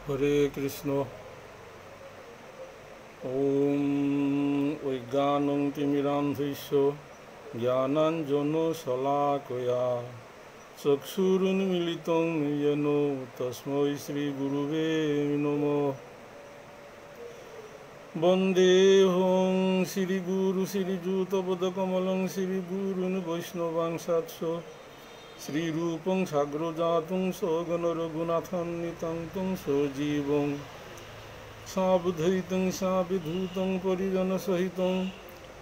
হরে কৃষ্ণ। ওম অজ্ঞানং তিমিরান্ধস্য জ্ঞানাঞ্জন শলাকয়া চক্ষুরুন্মিলিতং येन তস্मै শ্রীগুরুবে নমঃ। বন্দেহং শ্রীগুরু শ্রীযুতপদকমলং শ্রীগুরুन् বৈষ্ণবাংশাৎস শ্রীরূপং সাগ্রজাতং সগণরঘুনাথান্বিতং সজীবং সাবধৈতং সাবিধূতং পরিজনসহিতং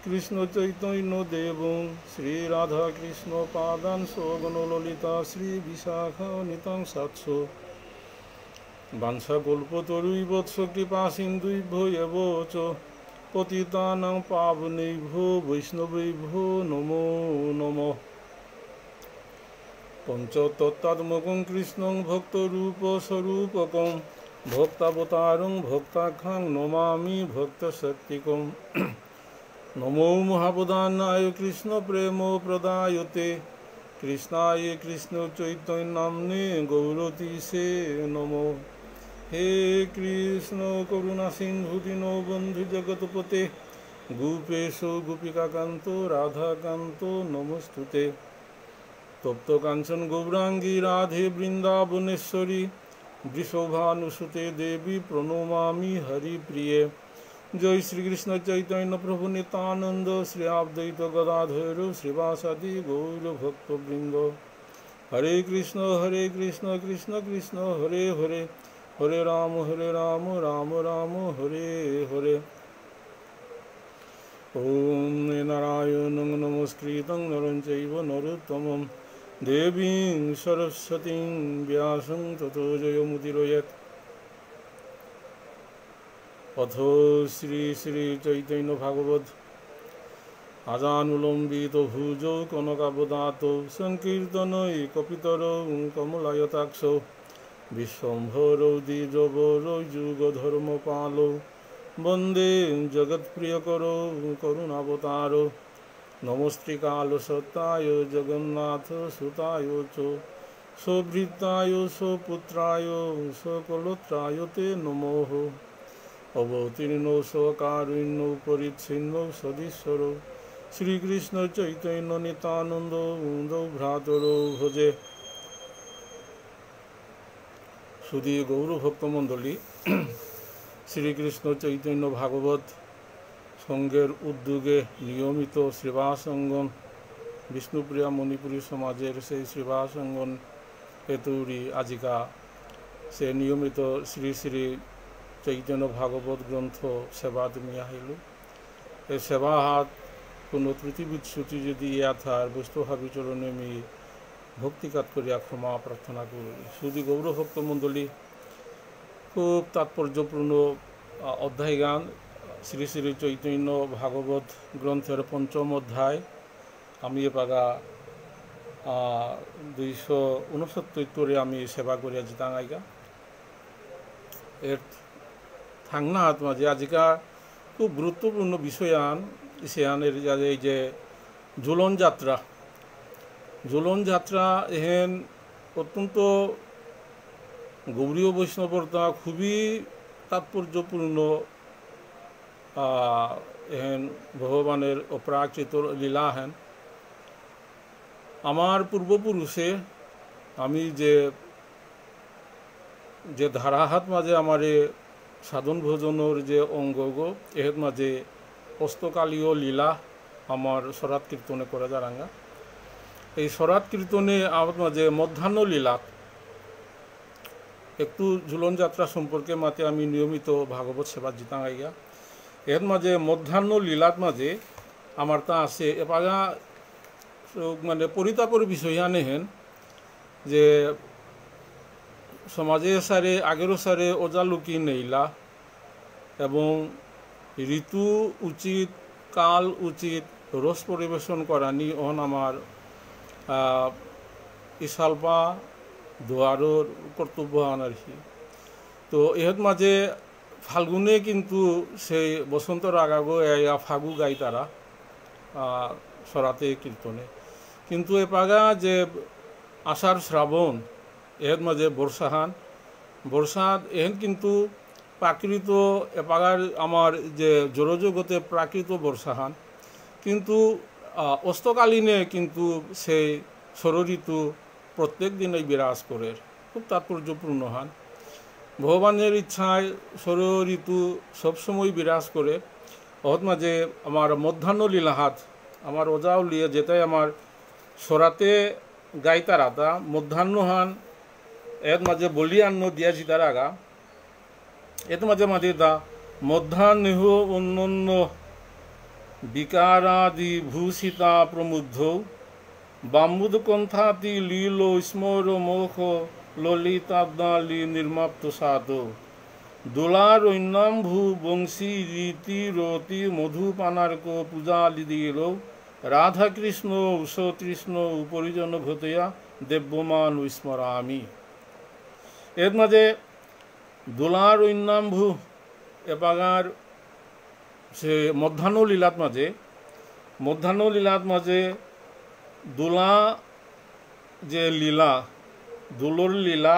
কৃষ্ণচৈতন্যদেবং শ্রীরাধাকৃষ্ণপাদান সগণললিতা শ্রীবিশাখানিতাং সাৎস বাঞ্ছাকল্পতরুইবৎস কৃপাসিন্ধুভ্যো এব চ পতিতানাং পাবনেভ্যো বৈষ্ণবেভ্যো নমো নমঃ। পঞ্চতত্ত্বাত্মকং কৃষ্ণং ভক্তরূপস্বরূপকং ভক্তাবতারং ভক্তাখ্যাং নমামি ভক্তশক্তিকং। নমো মহাবদানায় কৃষ্ণ প্রেম প্রদায়তে কৃষ্ণায় কৃষ্ণ চৈতন্যনাম্নে গৌরতীশে নমো। হে কৃষ্ণ করুণা সিন্ধু দীনবন্ধু জগৎপতে গোপেশ গোপিকাকান্ত রাধাকান্ত নমস্তুতে। তপ্ত কাঞ্চন গৌরাঙ্গী রাধে বৃন্দাবনেশ্বরী বৃষভানুসুতে দেবী প্রণমামি হরিপ্রিয়ে। জয় শ্রীকৃষ্ণ চৈতন্য প্রভু নিত্যানন্দ শ্রী অদ্বৈত গদাধর শ্রীবাসাদি গৌর ভক্তবৃন্দ। হরে কৃষ্ণ কৃষ্ণ কৃষ্ণ হরে হরে হরে রাম রাম রাম হরে হরে। ওম নারায়ণং নমস্কৃতং নরং চৈব নরোত্তমং দেবীং সরস্বতীং ব্যাসং ততো জয়মুদীরয়েৎ। অথ শ্রী শ্রী চৈতন্য ভাগবত আজানুলম্বিত ভুজৌ কনকাবদাতৌ সংকীর্তনৈ কপিতরৌ কমলায়তাক্ষৌ বিশ্বম্ভরৌ দ্বিজবরৌ যুগধর্মপালৌ বন্দে জগৎপ্রিয়করৌ করুণাবতারৌ। নমস্ত্রীকাল সত্তায় জগন্নাথ সুতায় চ সভৃতায় সপুত্রায় সকলত্রায় তে নমঃ। অবতীর্ণ সকারুণ্য পরিচ্ছিন্ন সদীশ্বর শ্রীকৃষ্ণ চৈতন্য নিত্যানন্দ ভ্রাতর ভজে। সুধী গৌরভক্তমণ্ডলী, শ্রীকৃষ্ণ চৈতন্য ভাগবত সংঘের উদ্যোগে নিয়মিত শ্রীবাসঙ্গন বিষ্ণুপ্রিয়া মণিপুরী সমাজের সেই শ্রীবাসঙ্গন হেতুরি আজিকা সে নিয়মিত শ্রী শ্রী চৈতন্য ভাগবত গ্রন্থ সেবা তুমি আহিল। এই সেবা হাত কোনো ত্রুটি বিচ্যুতি যদি ইয়া থার বৈষ্ণভাবী চরণে আমি ভক্তিকাত করিয়া ক্ষমা প্রার্থনা করি। শুধু গৌরভক্ত মণ্ডলী, খুব তাৎপর্যপূর্ণ অধ্যায় গান শ্রী শ্রী চৈতন্য ভাগবত গ্রন্থের পঞ্চম অধ্যায়। আমি এপাগা 269 আমি সেবা করিয়া জিতাং আইগা। এর থাংনা হাত মাঝে আজিকা খুব গুরুত্বপূর্ণ বিষয়ান সেয়ানের এই যে ঝুলন যাত্রা এহেন অত্যন্ত গৌরীয় বৈষ্ণবতা খুবই তাৎপর্যপূর্ণ এহেন ভগবানের অপ্রাকৃত লীলা হেন। আমার পূর্বপুরুষে আমি যে ধারাহাত মাঝে আমার সাধন ভোজনের যে অঙ্গগ এর মাঝে অস্তকালীয় লীলা আমার সরাত কীর্তনে করে যারাঙ্গা। এই সরাত কীর্তনে আমার মাঝে মধ্যাহ্ন লীলা একটু ঝুলন যাত্রা সম্পর্কে মাতে আমি নিয়মিত ভাগবত সেবা জিতাং আইগা। এর মাঝে মধ্যাহ্ন লীলার মাঝে আমার তা আছে এপাগা মানে পরিতাপর বিষয় আনে হেন যে সমাজে সারে আগেরও সারে ওজালুকি নেইলা এবং ঋতু উচিত কাল উচিত রস পরিবেশন করানি অন আমার ইসালপা দোয়ারোর কর্তব্য আন আর কি। তো এর মাঝে ফাল্গুনে কিন্তু সেই বসন্ত রাগাগো ফাগু গাই তারা সরাতে কীর্তনে, কিন্তু এপাগা যে আষাঢ় শ্রাবণ এর মাঝে বর্ষাহান বর্ষাত এহেন কিন্তু প্রাকৃত এপাগার আমার যে জড়জগতে প্রাকৃত বর্ষাহান কিন্তু অস্তকালীনে কিন্তু সেই ষড়ঋতু প্রত্যেক দিনই বিরাজ করে খুব তাৎপর্যপূর্ণ হান ভগবানের ইচ্ছায় ষড়ঋতু সবসময় বিরাজ করে অত মাঝে আমার মধ্যাহ্ন লীলাহাত আমার ওজাও লিয়ে যেটাই আমার সরাতে গাইতারাতা মধ্যাহ্ন হান এর মাঝে বলিয়ান্ন দিয়াছি তার আগা এর মাঝে মাঝে দা মধ্যাহ্নেহ অন্যান্য বিকারাদি ভূষিতা প্রমুদ্ধ বাম্বুদকন্থাতি লীল স্মর মোখ ললিতাব্দালি নির্মাপ্ত সাধ দোলার ঐনাম্ভু বংশী রীতি রতি মধুপানার্ক পূজালিদির রাধাকৃষ্ণ উষতৃষ্ণ উপরিজন ঘটয়া দেব্যমান স্মরামি এর মাঝে দোলার ঐনাম্ভু এপাগার সে মধ্যাহ্ন লীলাত মাঝে দোলা যে লীলা দোলর লীলা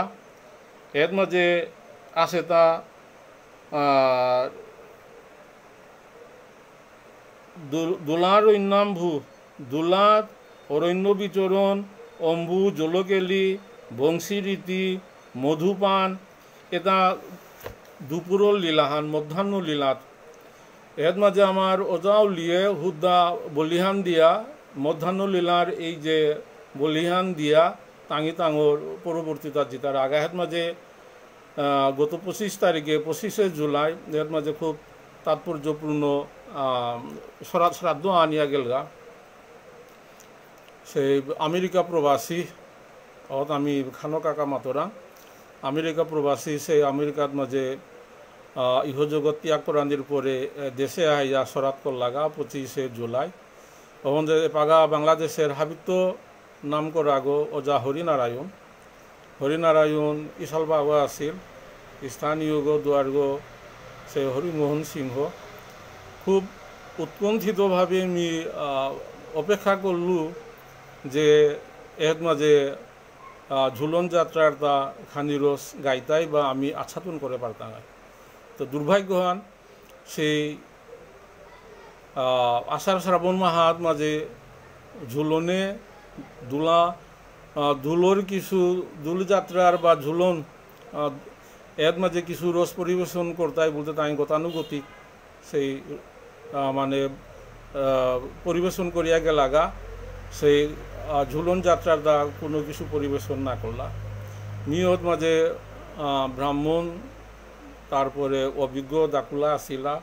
এর মাঝে আছে তা দোলার ঐনাম্ভু দোলা অরণ্য বিচরণ অম্বু জলকেলি বংশীরীতি মধুপান এটা দুপুরর লীলাহান মধ্যাহ্ন লীলাত এর মাঝে আমার ওজাও লিয়ে হুদ্দা বলিহান দিয়া মধ্যাহ্ন লীলার এই যে বলিহান দিয়া টাঙি টাঙর পরবর্তীতা জিতার আগাহের মাঝে গত 25 তারিখে 25শে জুলাই এর মাঝে খুব তাৎপর্যপূর্ণ শ্রাদ্ধ আনিয়া গেলগা সেই আমেরিকা প্রবাসী অত আমি খানো কাকা মাতরা আমেরিকা প্রবাসী সেই আমেরিকার মাঝে ইহজগৎ ত্যাগ করানির পরে দেশে আইয়া সরাত করলাগা 25শে জুলাই তখন যে পাগা বাংলাদেশের হাবিত্য নাম করা গো ওজা হরিনারায়ণ ইসালবাগো আছিল স্থানীয় গো দুয়ার গো সে হরিমোহন সিংহ খুব উৎকণ্ঠিতভাবে আমি অপেক্ষা করলু যে এর মাঝে ঝুলন যাত্রার তা খানিরস গাইতাই বা আমি আচ্ছাদন করে পারতাম তো দুর্ভাগ্যহান সেই আষাঢ় শ্রাবণ মাহাত মাঝে ঝুলনে দুলোর কিছু দুলযাত্রার বা ঝুলন এর মাঝে কিছু রস পরিবেশন করতাই বলতে তাই গতানুগতিক সেই মানে পরিবেশন করিয়া গেলাগা সেই ঝুলন যাত্রার দা কোনো কিছু পরিবেশন না করলা নিয়ত মাঝে ব্রাহ্মণ তারপরে অভিজ্ঞ দাকুলা আসিলা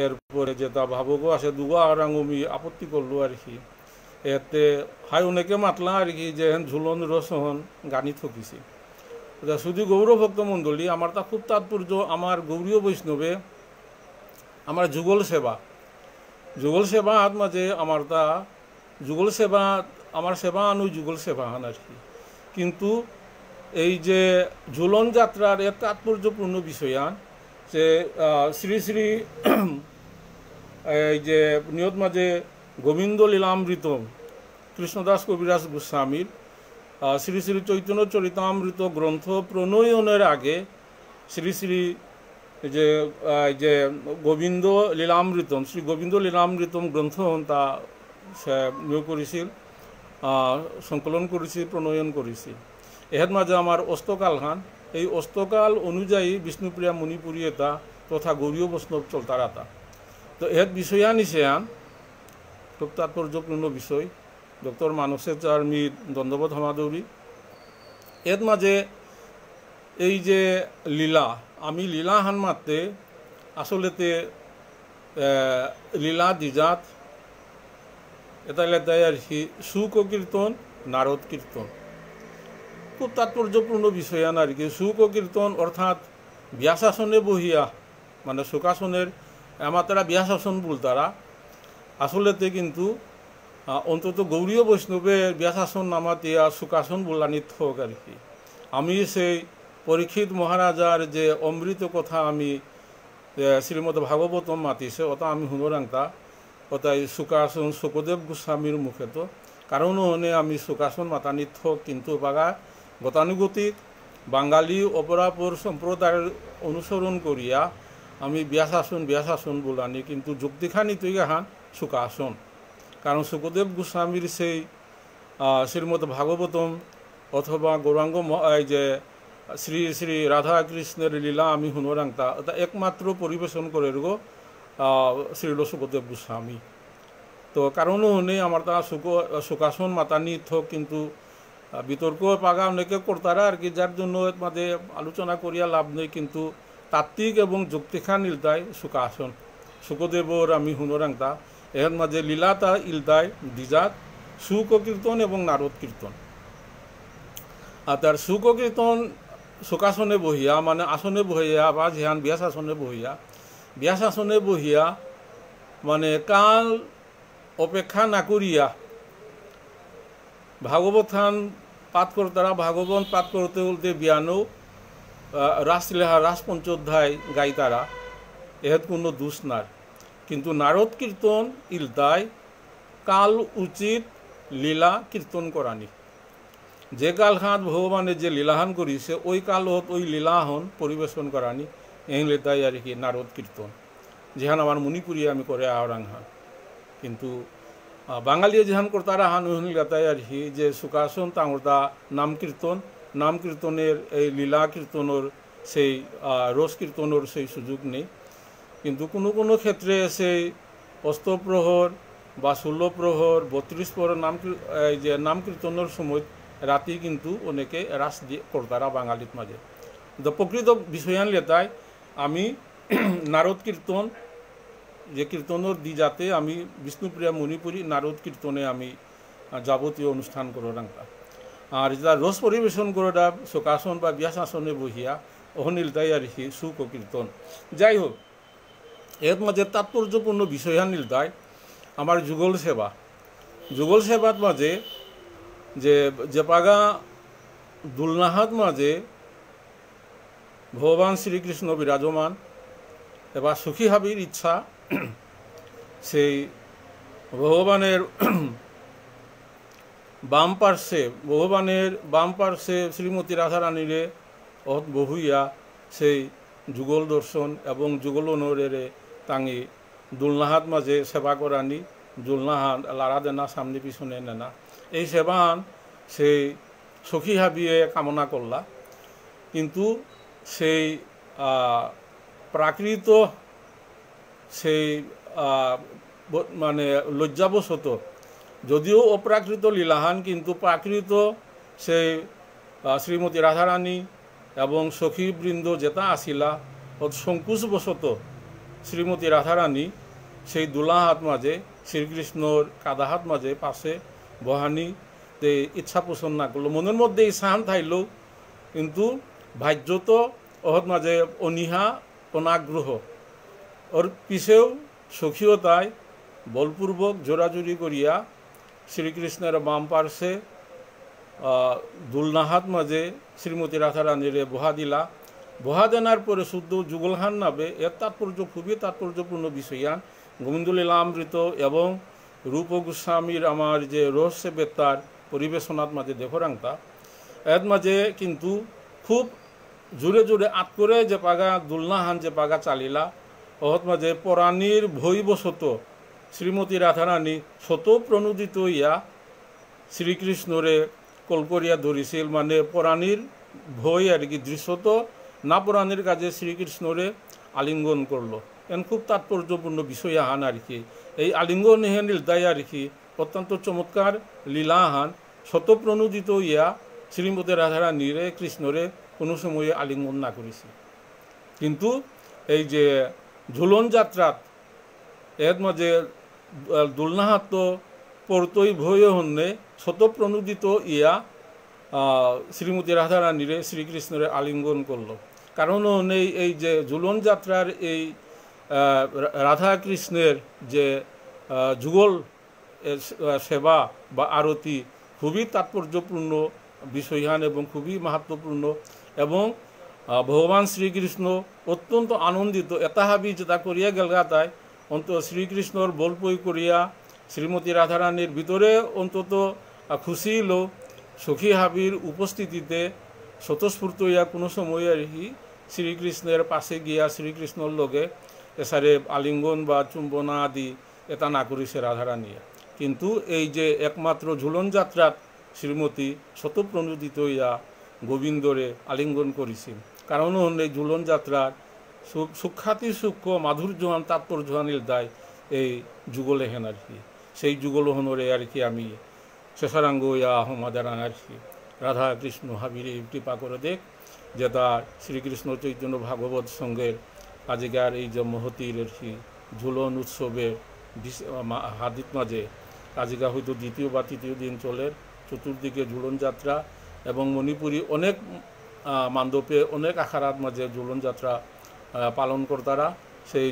এরপরে যেটা ভাবগো আছে দুগো আরাঙ্গমি আপত্তি করলো আর কি এতে হাই অনেকে মাতলা আর কি যে ঝুলন রসহন গানি থকিছি শুধু গৌরভক্ত মণ্ডলী আমার তা খুব তাৎপর্য আমার গৌরীয় বৈষ্ণবে আমার যুগল সেবা হাত মাঝে আমার তা যুগল সেবা আমার সেবা আনু যুগল সেবা হান আর কি কিন্তু এই যে ঝুলন যাত্রার এর তাৎপর্যপূর্ণ বিষয়ান যে শ্রী শ্রী এই যে নিয়ত মাঝে গোবিন্দ লীলামৃতম কৃষ্ণদাস কবিরাজ গোস্বামীর শ্রী শ্রী চৈতন্য চরিতামৃত গ্রন্থ প্রণয়নের আগে শ্রী শ্রী যে গোবিন্দ লীলামৃতম শ্রী গোবিন্দ লীলামৃতম গ্রন্থ তা সে নিয়োগ করেছিল সংকলন করেছি প্রণয়ন করেছি এর মাঝে আমার অস্তকাল হান এই অস্তকাল অনুযায়ী বিষ্ণুপ্রিয়া মণিপুরী এটা তথা গৌরীয় বৈষ্ণব চলতারাতা তো এর বিষয়া নিশেয়ান খুব তাৎপর্যপূর্ণ বিষয় ডক্টর মানসেচার মিত দণ্ডবোধ হামাদৌরি এর মাঝে এই যে লীলা আমি লীলা হান মাত্রে আসলেতে লীলা দ্বিজাত এটা লেদায় আর কি সুখ কীর্তন নারদ কীর্তন খুব তাৎপর্যপূর্ণ বিষয়ান আর কি সুখ কীর্তন অর্থাৎ ব্যাসাসনে বহিয়া মানে সুখাসনের আমার তারা ব্যাসাসন বলতারা আসলেতে কিন্তু অন্তত গৌরীয় বৈষ্ণবের ব্যাসাসন নামাতিয়া সুখাসন বললানিত হোক আর কি আমি সেই পরীক্ষিত মহারাজার যে অমৃত কথা আমি শ্রীমদ ভাগবতম মাতিছে ওটা আমি হুনরাংতা ওটাই সুখাসন সুখদেব গোস্বামীর মুখে তো কারণ হনে আমি সুখাসন মাতানিত হোক কিন্তু বাগা গতানুগতিক বাঙালি অপরাপর সম্প্রদায়ের অনুসরণ করিয়া আমি ব্যাসাসন বলানি, কিন্তু যুক্তিখানি তুই হান সুখাসন। কারণ সুখদেব গোস্বামীর সেই শ্রীমদ ভাগবতম অথবা গৌরাঙ্গ এই যে শ্রী শ্রী রাধা কৃষ্ণের লীলা আমি হুনরাংতা এটা একমাত্র পরিবেশন করে গো শ্রীল সুখদেব গোস্বামী। তো কারণও নেই আমার তা সুখাসন মাতানি থক, কিন্তু বিতর্ক পাগা অনেকে করতারা আর কি, যার জন্য মাঝে আলোচনা করিয়া লাভ নেই। কিন্তু তাত্ত্বিক এবং যুক্তিখান ইলতায় সুখাসন সুখদেবর আমি হুনরাংতা এর মাঝে লীলাতা ইলতায় দিজাত সুখ কীর্তন এবং নারদ কীর্তন। আর তার সুখ কীর্তন সুখাসনে বহিয়া মানে আসনে বহিয়া বা যেহান ব্যাস আসনে বহিয়া মানে কাল অপেক্ষা না করিয়া ভাগবত খান পাঠ করতারা। ভাগবত পাঠ করতে বলতে বিয়ানো রাসলেহা রাসপঞ্চোধ্যায় গাইতারা, এর কোনো দোষ নার। কিন্তু নারদ কীর্তন ইলতায় কাল উচিত লীলা কীর্তন করানি। যে কালখান ভগবানের যে লীলাহান করিছে ওই কালত ওই লীলাহন পরিবেশন করানি, এই লেতাই আর কি নারদ কীর্তন, যেহান আমার মণিপুরি আমি করে আওরাংহান। কিন্তু বাঙালি যেহান করতারা হান ওই লেতাই আর কি যে সুখাসন তাঙ্গতা নাম কীর্তনের এই লীলা কীর্তনের সেই রস কীর্তনের সেই সুযোগ নেই। কিন্তু কোনো ক্ষেত্রে সেই অষ্টপ্রহর বা 16 প্রহর 32 প্রহর নাম কীর্তনের সময় রাতি কিন্তু অনেকে রাস দিয়ে করতারা বাঙালির মাঝে। তো প্রকৃত বিষয়ান লেতায় আমি নারদ কীর্তন যে কীর্তনের দি যাতে আমি বিষ্ণুপ্রিয়া মণিপুরী নারদ কীর্তনে আমি যাবতীয় অনুষ্ঠান করে রাখতা। আর যেটা রস পরিবেশন করে সুখাসন বা ব্যাসাসনে বহিয়া অহনিলতাই আর কি সুখ কীর্তন। যাই হোক, এর মাঝে তাৎপর্যপূর্ণ বিষয়ান নিলতায় আমার যুগল সেবাত মাঝে যে পাগা দুলনাহাত মাঝে ভগবান শ্রীকৃষ্ণ বিরাজমান এবার সুখী হাবির ইচ্ছা সেই ভগবানের বাম পার্শ্বে শ্রীমতী রাধারানীরে বহুইয়া সেই যুগল দর্শন এবং যুগল অনুরে তাঙি দুলনাহাত মাঝে সেবা করানি। দুলনাহাত লাড়া দেনা সামনে পিছনে নেনা এই সেবান সেই সখী হাবিয়ে কামনা করলা। কিন্তু সেই প্রাকৃত সেই মানে লজ্জাবশত যদিও অপ্রাকৃত লীলাহান, কিন্তু প্রাকৃত সেই শ্রীমতী রাধারানী এবং সখীবৃন্দ যেটা আসিলা সংকুচবশত শ্রীমতী রাধারানী সেই দুলাহাত মাঝে শ্রীকৃষ্ণর কাদাহাত মাঝে পাশে বহানি ইচ্ছা পোষণ না করলো। মনের মধ্যে ইচ্ছাহান থাইলেও কিন্তু ভাজ্যত অহত মাঝে অনীহা অনাগ্রহ ওর পিছেও সখীয়তায় বলপূর্বক জোরাজুরি করিয়া শ্রীকৃষ্ণের বাম পার্শ্বে দুলনাহাত মাঝে শ্রীমতী রাধারানীরে বহা দিলা। বহা দেনার পরে শুদ্ধ যুগলহান নাবে এর তাৎপর্য খুবই তাৎপর্যপূর্ণ বিষয়ান। গোবিন্দলীলামৃত এবং রূপ গোস্বামীর আমার যে রহস্য বেত্তার পরিবেশনার মাঝে দেখরাংতা এর মাঝে কিন্তু খুব জোরে জোরে আট করে যে পাগা দুলনাহান যে পাগা চালিলা অহত মাঝে পরাণীর ভৈবশত শ্রীমতী রাধারানী শত প্রণোদিত ইয়া শ্রীকৃষ্ণরে কলকরিয়া ধরিছিল। মানে পরাণীর ভয় আর কি দৃশ্যত না পরাণীর কাজে শ্রীকৃষ্ণরে আলিঙ্গন করলো। এন খুব তাৎপর্যপূর্ণ বিষয় আহান আর কি। এই আলিঙ্গন হেন লীলায় আর কি অত্যন্ত চমৎকার লীলা আহান শত প্রণোদিত ইয়া শ্রীমতী রাধারানীরে কৃষ্ণরে কোনো সময়ে আলিঙ্গন না করেছে। কিন্তু এই যে ঝুলন যাত্রাত এর মাঝে দুলনাহাত পরতই ভয় হন্যে শত প্রণোদিত ইয়া শ্রীমতী রাধারানীরে শ্রীকৃষ্ণরে আলিঙ্গন করলো। কারণ এই যে ঝুলন যাত্রার এই রাধা কৃষ্ণের যে যুগল সেবা বা আরতি খুবই তাৎপর্যপূর্ণ বিষয়ান এবং খুবই মাহাত্ম্যপূর্ণ। এবং ভগবান শ্রীকৃষ্ণ অত্যন্ত আনন্দিত এতাহাবি যেটা করিয়া গেলগাতায় অন্তত শ্রীকৃষ্ণর বলপই করিয়া শ্রীমতী রাধারানীর ভিতরে অন্তত খুশি হল সখী হাবির উপস্থিতিতে স্বতঃস্ফূর্ত হইয়া কোনো সময় আর কি শ্রীকৃষ্ণের পাশে গিয়া শ্রীকৃষ্ণর লগে এসারে আলিঙ্গন বা চুম্বনা আদি এটা না করিছে রাধারানিয়া। কিন্তু এই যে একমাত্র ঝুলন যাত্রাত শ্রীমতী শতপ্রণোদিত হইয়া গোবিন্দরে আলিঙ্গন করেছেন। কারণ হন এই ঝুলন যাত্রার সুখ্যাতি সূক্ষ্ম মাধুর্যহান তাৎপর্যহানিল দায় এই যুগলেহেন আর কি। সেই যুগলহনরে আর কি আমি শেষারাঙ্গ ইয়া আহমাদারান আর কি রাধা কৃষ্ণ হাবিরে কৃপা করে দেখ যে তার শ্রীকৃষ্ণ চৈতন্য ভাগবত সঙ্গের আজকের এই যে মহতির আর কি ঝুলন উৎসবের হাদিত মাঝে আজকে হয়তো দ্বিতীয় বা তৃতীয় দিন চলে। চতুর্দিকে ঝুলন যাত্রা এবং মণিপুরি অনেক মান্দপে অনেক আখাড়ার মাঝে ঝুলন যাত্রা পালন কর্তারা সেই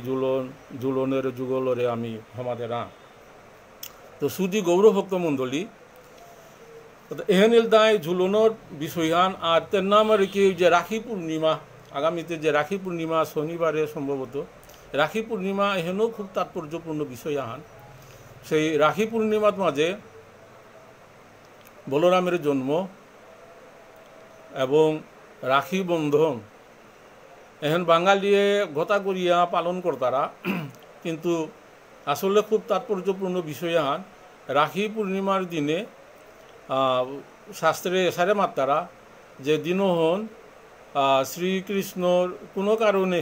ঝুলনের যুগলরে আমি হমাদেরা। তো সুদি গৌরভক্ত মণ্ডলী এহেনিল দায় ঝুলনের বিষয়ান আর তার নাম আর কি যে রাখি পূর্ণিমা আগামীতে যে রাখি পূর্ণিমা শনিবারে সম্ভবত রাখি পূর্ণিমা এহেনও খুব তাৎপর্যপূর্ণ বিষয় আহান। সেই রাখি পূর্ণিমার মাঝে বলরামের জন্ম এবং রাখি বন্ধন এখন বাঙালিয়ে ঘটা করিয়া পালন কর্তারা, কিন্তু আসলে খুব তাৎপর্যপূর্ণ বিষয় আহান। রাখি পূর্ণিমার দিনে শাস্ত্রে এসারে মাত্তারা যে দিন হন শ্রীকৃষ্ণর কোনো কারণে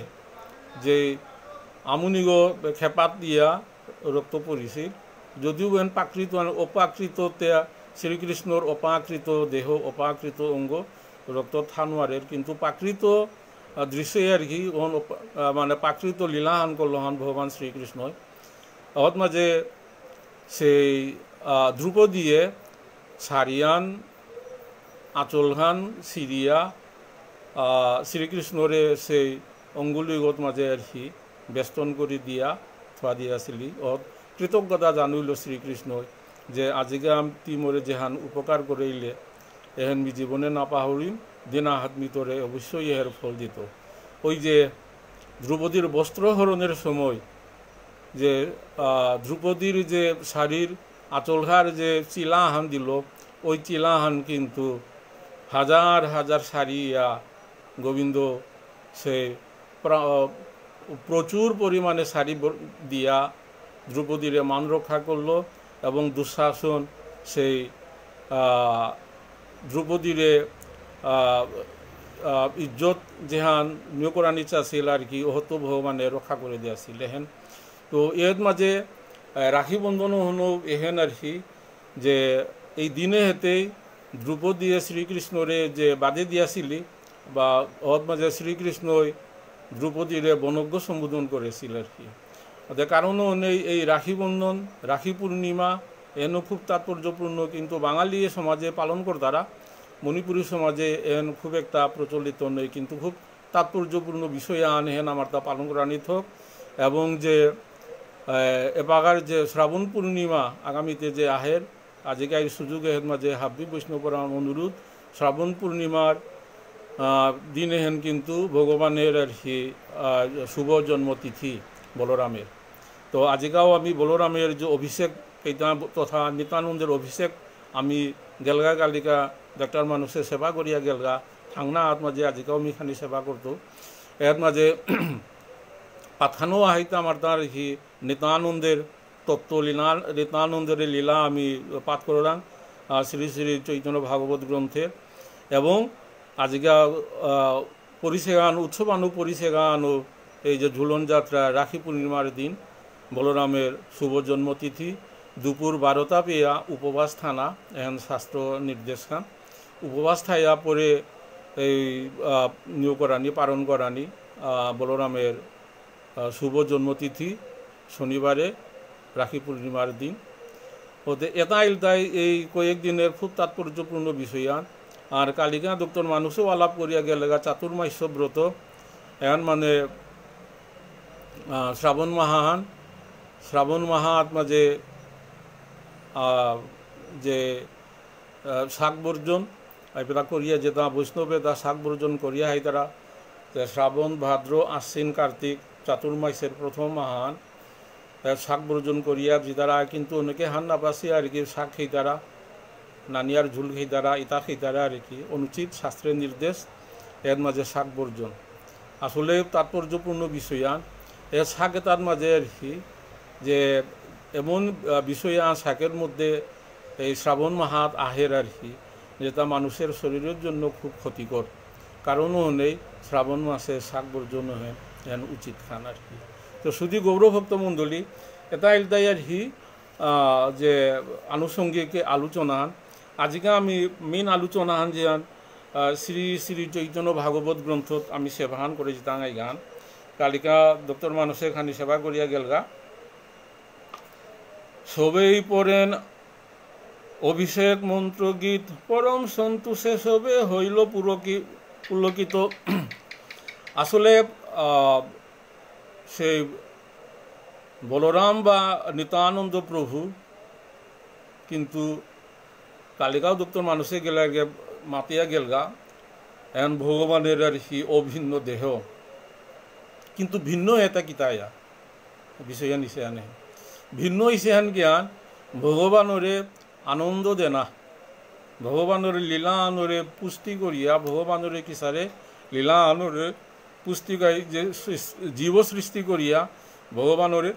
যে আমুনিগ খেপাত দিয়া রক্ত পড়িছিল, যদিও এন প্রাকৃত অপ্রাকৃত শ্রীকৃষ্ণর অপাকৃত দেহ অপাকৃত অঙ্গ রক্ত থানোয়ারের, কিন্তু প্রাকৃত দৃশ্যে আর কি মানে প্রাকৃত লীলাহান করলহান ভগবান শ্রীকৃষ্ণ। অত মাঝে সেই ধ্রুপদীয়ে সারিয়ান আঁচলখান সিরিয়া শ্রীকৃষ্ণরে সেই অঙ্গুলিগত মাঝে আর কি বেষ্টন করে দিয়া থোয়া দিয়াছিলি। অত কৃতজ্ঞতা জানিল শ্রীকৃষ্ণ যে আজিকে আমি মোরে যেহান উপকার করাইলে এহেন মি জীবনে না পাহরিম, দিনা হাত মিতরে অবশ্যই এর ফল দিত। ওই যে ধ্রুপদীর বস্ত্রহরণের সময় যে ধ্রুপদীর যে শাড়ির আঁচলঘার যে চিলাহান দিল, ওই চিলাহান কিন্তু হাজার হাজার শাড়িয়া গোবিন্দ সে প্রচুর পরিমাণে শাড়ি দিয়া ধ্রুপদীরে মান রক্ষা করলো এবং দুঃশাসন সেই ধ্রুপদীরে ইজ্জত যেহান নিয়োগরানি চাছিল আর কি অহত ভগবানে রক্ষা করে দিয়াছিল হেন। তো এর মাঝে রাখি বন্ধন হনো এহেন আর কি যে এই দিনে হেতেই ধ্রুপদীয়ে শ্রীকৃষ্ণরে যে বাদে দিয়াছিলি বা ওর মাঝে শ্রীকৃষ্ণই ধ্রুপদীরে বনজ্ঞ সম্বোধন করেছিল আর কি। কারণও নেই এই রাখি বন্ধন রাখি পূর্ণিমা এন খুব তাৎপর্যপূর্ণ, কিন্তু বাঙালি সমাজে পালন কর্তারা মণিপুরী সমাজে এন খুব একটা প্রচলিত নেই, কিন্তু খুব তাৎপর্যপূর্ণ বিষয় আন হেন আমার তা পালন করা নিত। এবং যে এবাগার যে শ্রাবণ পূর্ণিমা আগামীতে যে আহের আজকে এই সুযোগ এর মাঝে হাব্বি বৈষ্ণবর অনুরোধ শ্রাবণ পূর্ণিমার দিন হেন কিন্তু ভগবানের আর কি শুভ জন্মতিথি বলরামের। তো আজকাও আমি বলরামের যে অভিষেক তথা নিত্যানন্দের অভিষেক আমি গেলগা কালিকা ডাক্তার মানুষের সেবা করিয়া গেলগা থাংনা হাত মাঝে আজকাও আমি খানি সেবা করতো। এর মাঝে পাঠানো আহিতা আমার তার কি নিত্যানন্দের তত্ত্ব নিত্যানন্দের লীলা আমি পাঠ করলাম শ্রী শ্রী চৈতন্য ভাগবত গ্রন্থে। এবং আজকে পরিষেগান উৎসবানু পরিষেগানু এই যে ঝুলন যাত্রা রাখি পূর্ণিমার দিন বলরামের শুভ জন্মতিথি দুপুর 12টা পেয়া উপবাস থানা এখন শাস্ত্র নির্দেশ খান উপবাস থাইয়া পরে এই নিয়োগ করানি পালন করানি বলরামের শুভ জন্মতিথি শনিবারে রাখি পূর্ণিমার দিন। ওতে এটা ইলতাই এই কয়েকদিনের খুব তাৎপর্যপূর্ণ বিষয়ান। আর কালিকা দপ্তর মানুষও আলাপ করিয়া গেলেগা চাতুর্মাস্য ব্রত এখন মানে শ্রাবণ মাহান শ্রাবণ মাহাত মাঝে যে শাক বর্জন এটা করিয়া যেটা বৈষ্ণবে তা শাক বর্জন করিয়া হয় তারা শ্রাবণ ভাদ্র আশ্বিন কার্তিক চাতুর্মাসের প্রথম মাহান শাক বর্জন করিয়া যে তারা কিন্তু অনেকে হান নাপাসি আর কি শাক খেয়ে তারা নানিয়ার ঝুল খেতারা ইতা খেতারা আর কি অনুচিত শাস্ত্রের নির্দেশ এর মাঝে শাক বর্জন আসলে তাৎপর্যপূর্ণ বিষয়ান এর শাকে তার মাঝে আর কি যে এমন বিষয়ান শাকের মধ্যে এই শ্রাবণ মাহাত আহের আর কি যেটা মানুষের শরীরের জন্য খুব ক্ষতিকর কারণও নেই শ্রাবণ মাসে শাক বর্জন হয় এন উচিত খান আর কি তো শুধু গৌরভক্ত মণ্ডলী এটা এলটাই আর কি যে আনুষঙ্গিক আলোচনা আজকে আমি মেন আলোচনা যে শ্রী শ্রী চৈতন্য ভাগবত গ্রন্থত আমি সেবাহান করে যেতাম এই গান কালিকা ডক্টর মানুষে খানি সেবা করিয়া গেলগা সবেই পড়েন অভিষেক মন্ত্র গীত পরম সন্তোষে সবে হইল পুলকিত আসলে সেই বলরাম বা নিত্যানন্দ প্রভু কিন্তু কালিকাও ডক্টর মানুষে গেলে মাতিয়া গেলগা এন ভগবানের আর কি অভিন্ন দেহ কিন্তু ভিন্ন এটা কিতায়া বিষয় নিছে আনে ভিন্ন ইসেহান জ্ঞান ভগবানরে আনন্দ দেনা ভগবানরে লীলা আনরে পুষ্টি করিয়া ভগবানরে কিসারে লীলা আনরে পুষ্টি যে জীব সৃষ্টি করিয়া ভগবানরে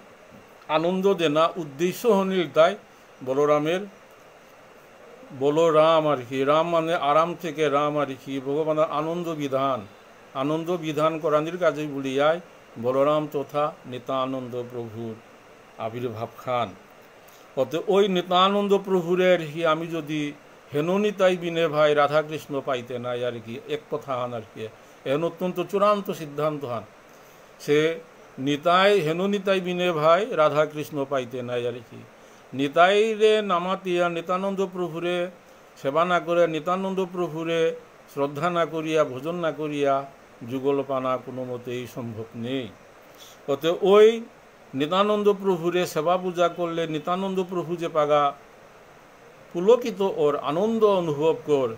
আনন্দ দেনা উদ্দেশ্য হনিল তাই বলরামের বলরাম আর কি রাম মানে আরাম থেকে রাম আর কি ভগবানের আনন্দ বিধান করানির কাজে বলিয়ায় বলরাম তথা নিত্যানন্দ প্রভুর আবির্ভাব খান অত ওই নিত্যানন্দ প্রভুরের হি আমি যদি হেননিতাই বিনে ভাই রাধাকৃষ্ণ পাইতে নাই আর কি এক কথা হান আর কি এন অত্যন্ত চূড়ান্ত সিদ্ধান্ত হান সে নিতাই হেননিতাই বিনে ভাই রাধাকৃষ্ণ পাইতে নাই আর কি নিতাইরে নামাতিয়া নিত্যানন্দ প্রভুরে সেবা না করে নিত্যানন্দ প্রভুরে শ্রদ্ধা না করিয়া ভোজন না করিয়া যুগল পানা কোনো মতেই সম্ভব নেই অত ওই নিত্যানন্দ প্রভুরে সেবা পূজা করলে নিত্যানন্দ প্রভু যে পাগা পুলকিত ওর আনন্দ অনুভব কর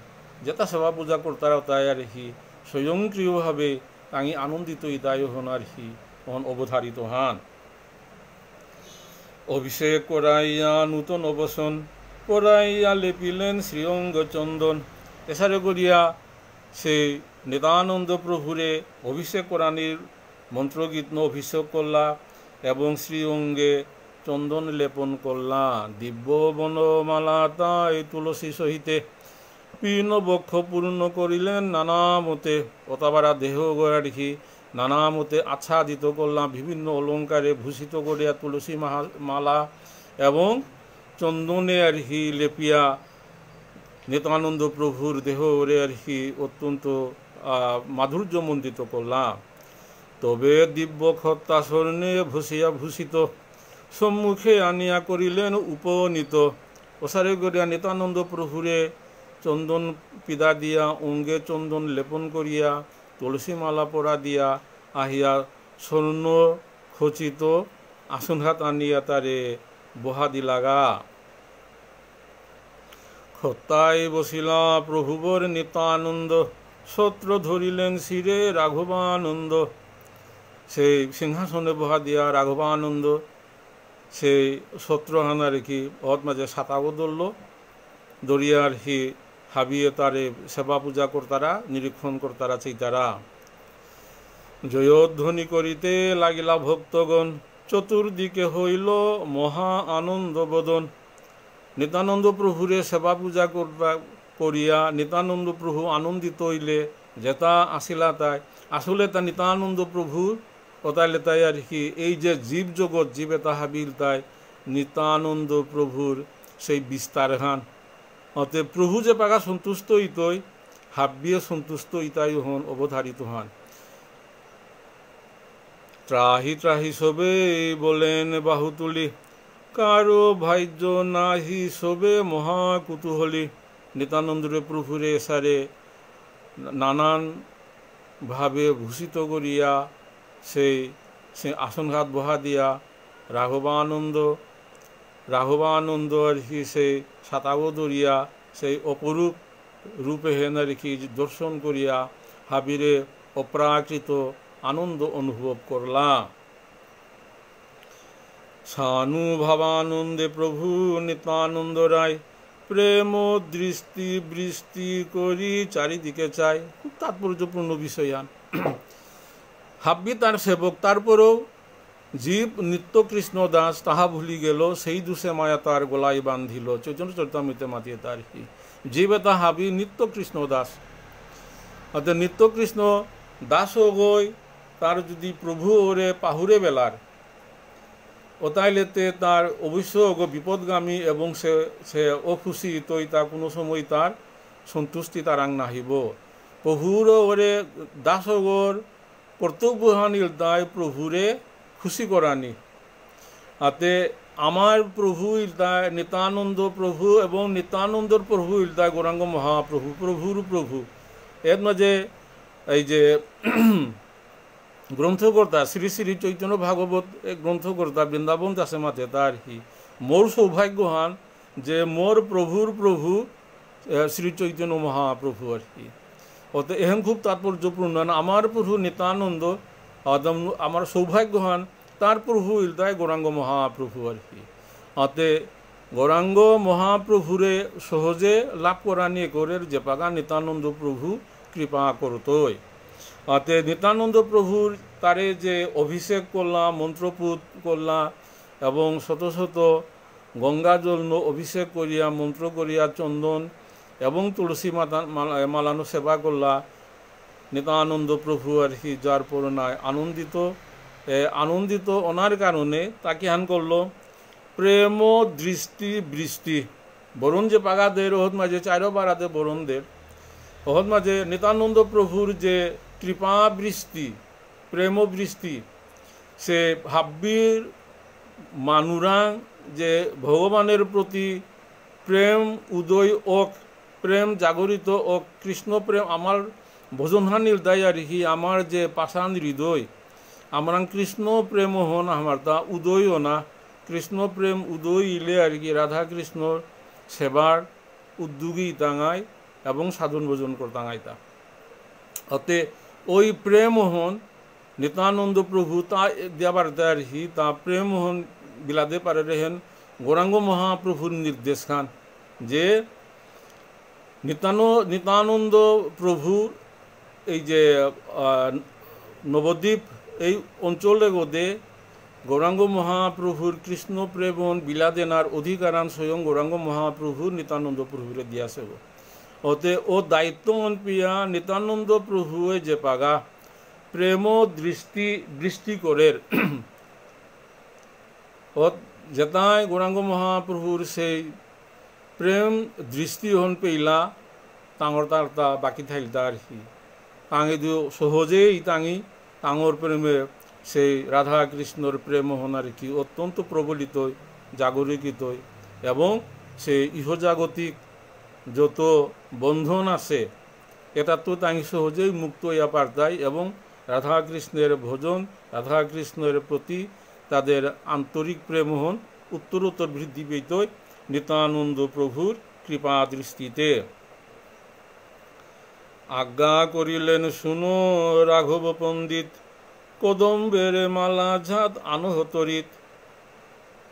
যেটা সেবা পূজা করতারা তাই আর কি স্বয়ংক্রিয়ভাবে তাই আনন্দিত ইতায় হন আর কি হন অবধারিত হান অভিষেক করাইয়া নূতন অবসন করাইয়া লেপিলেন শ্রীঅঙ্গ চন্দন এসারে করিয়া সেই নিত্যানন্দ প্রভুরে অভিষেক করানির মন্ত্রগীত অভিষেক করলা এবং শ্রীঅঙ্গে চন্দন লেপন করলা দিব্য বনমালা তাই তুলসী সহিতে পীর্ণ বক্ষ পূর্ণ করিলেন নানা মতে অতাবারা দেহ গড়া দেখি নানা মতে আচ্ছাদিত করলাম বিভিন্ন অলঙ্কারে ভূষিত করিয়া তুলসী মালা এবং চন্দনে আর কি লেপিয়া নিত্যানন্দ প্রভুর দেহরে আর কি অত্যন্ত মাধুর্যমণ্ডিত করলাম তবে দিব্য খত্তা স্বর্ণে ভূষিয়া ভূষিত সম্মুখে আনিয়া করিলেন উপনীত ওসারে করিয়া নিত্যানন্দ প্রভুরে চন্দন পিদা দিয়া অঙ্গে চন্দন লেপন করিয়া তুলসী মালা পরা দিয়া আহিয়া স্বর্ণ খচিত আসন হাত আনিয়া তারে বহা দিলাগা খত্তায় বসিলা প্রভুবর নিত্যানন্দ ছত্র ধরিলেন শিরে রাঘবানন্দ সেই সিংহাসনে বহা দিয়া রাঘবানন্দ সেই ছত্রহানা রেখি অত মাঝে সাতাগো ধরল দরিয়ার হি হাবিয়ে তারে সেবা পূজা করতারা নিরীক্ষণ করতারা চিতারা জয়ধ্বনি করিতে লাগিলা ভক্তগণ চতুর্দিকে হইল মহা আনন্দ বদন নিত্যানন্দ প্রভুরে সেবা পূজা করিয়া নিত্যানন্দ প্রভু আনন্দিত হইলে যেটা আসিলা তাই আসলে তা নিত্যানন্দ প্রভুর কথাইলে তাই আর কি এই যে জীব জগৎ জীবে তাহা বিল তাই নিত্যানন্দ প্রভুর সেই বিস্তার হান অতএব প্রভু যে পাগা সন্তুষ্ট ইতই হাব্বিয়ে সন্তুষ্ট ইতাই হন অবধারিত হন ত্রাহি ত্রাহি সবে বলেন বাহু তুলি কারো ভাইজ্য নাহি সবে মহা কুতূহলী নিত্যানন্দরে প্রভুরে সারে নানান ভাবে ভূষিত করিয়া সেই আসনঘাত বহা দিয়া রাঘবানন্দ আর কি সেই সাতাগো ধরিয়া সেই অপরূপ রূপে হেন রেখি দর্শন করিয়া হাবিরে অপ্রাকৃত আনন্দ অনুভব করলাম সানুভাবানন্দে প্রভু নিত্যানন্দ রায় প্রেম দৃষ্টি বৃষ্টি করি চারিদিকে চাই, খুব তাৎপর্যপূর্ণ বিষয়ান। হাব্বি তার সেবক, তারপরেও জীব নিত্য কৃষ্ণ দাস, তাহা ভুলি গেল, সেই দুষে মায়া তার গলায় বান্ধিল। চৈতন্য চরিতামৃতে মাতিয়ে তার কি জীব এটা হাবি নিত্য কৃষ্ণ দাস, অর্থাৎ নিত্য কৃষ্ণ দাস গই তার যদি প্রভু ওরে পাহুরে বেলার ও তাইলেতে তার অবশ্য বিপদগামী এবং সে অখুশি তৈ তা কোনো সময় তার সন্তুষ্টি তার আং নাহিব। প্রভুর ওরে দাসগর কর্তব্যহানির দায় প্রভুরে খুশি করানি। আতে আমার প্রভু ইলদায় নিত্যানন্দ প্রভু এবং নিত্যানন্দর প্রভু ইলদায় গৌরাঙ্গ মহাপ্রভু, প্রভুর প্রভু। এর মাঝে এই যে গ্রন্থকর্তা শ্রী শ্রী চৈতন্য ভাগবত গ্রন্থকর্তা বৃন্দাবন দাসে মাতে তার কি মোর সৌভাগ্যহান যে মোর প্রভুর প্রভু শ্রী চৈতন্য মহাপ্রভু আর কি। অত এহেন খুব তাৎপর্যপূর্ণ, আমার প্রভু নিত্যানন্দ আমার সৌভাগ্যহান তার প্রভু ইলদায় গৌরাঙ্গ মহাপ্রভু আর কি। অতে গৌরাঙ্গ মহাপ্রভুরে সহজে লাভ করা নিয়ে করে যে পাগা নিত্যানন্দ প্রভু কৃপা করতই। অতে নিত্যানন্দ প্রভুর তারে যে অভিষেক করলাম, মন্ত্রপুত করলাম এবং শত শত গঙ্গা জল অভিষেক করিয়া মন্ত্র করিয়া চন্দন এবং তুলসী মালানো সেবা করলা নিত্যানন্দ প্রভু আর কি। যার পরনায় আনন্দিত ওনার কারণে তাকে হান করলো প্রেম দৃষ্টি বৃষ্টি। বরণ যে পাগাদের ওহত মাঝে চারো বারাতে বরণদের ওহত মাঝে নিত্যানন্দ প্রভুর যে কৃপা বৃষ্টি, প্রেম বৃষ্টি, সে হাব্বির মানুরাং যে ভগবানের প্রতি প্রেম উদয় ওক, প্রেম জাগরিত ওক, কৃষ্ণ প্রেম আমার ভোজনহানির দায় আর কি। আমার যে পাষাণ হৃদয় আমার কৃষ্ণ প্রেম হন আমার তা উদয়ও না, কৃষ্ণ প্রেম উদয় ইলে আর কি রাধা কৃষ্ণর সেবার উদ্যোগী তাঙায় এবং সাধন ভোজন করতাঙায় তা। অতে ওই প্রেমোহন নিত্যানন্দ প্রভু তা দেবার আর কি তা প্রেমোহন বিলাদে পারে রেহেন গৌরাঙ্গ মহাপ্রভুর নির্দেশ খান যে নিত্যানন্দ প্রভু এই যে নবদ্বীপ এই অঞ্চলে গোদে গৌরাঙ্গ মহাপ্রভুর কৃষ্ণ প্রেমন বিলাদেনার অধিকারান স্বয়ং গৌরাঙ্গ মহাপ্রভু নিত্যানন্দ প্রভুরে দিয়াছে। ওতে ও দায়িত্ব পিয়া নিত্যানন্দ প্রভু যে পাগা প্রেম দৃষ্টি বৃষ্টি করে ও যেতায় গৌরাঙ্গ মহাপ্রভুর সেই প্রেম দৃষ্টি হন পেইলা তাঙর তার তা বাকি থাইলতা আর কি। তাঙে দিও সহজেই তাঙর প্রেমে সেই রাধা কৃষ্ণর প্রেম হন আর কি অত্যন্ত প্রবলিত জাগরিত এবং সেই ইহজাগতিক যত বন্ধন আছে এটা তো তাই সহজেই মুক্ত হইয়া পারতাই এবং রাধা কৃষ্ণের ভোজন, রাধা কৃষ্ণের প্রতি তাদের আন্তরিক প্রেমহন উত্তরোত্তর বৃদ্ধি পেত নিত্যানন্দ প্রভুর কৃপা দৃষ্টিতে। আজ্ঞা করিলেন শুনো রাঘব পণ্ডিত, কদম্বের মালা ঝাত আনহতরিত।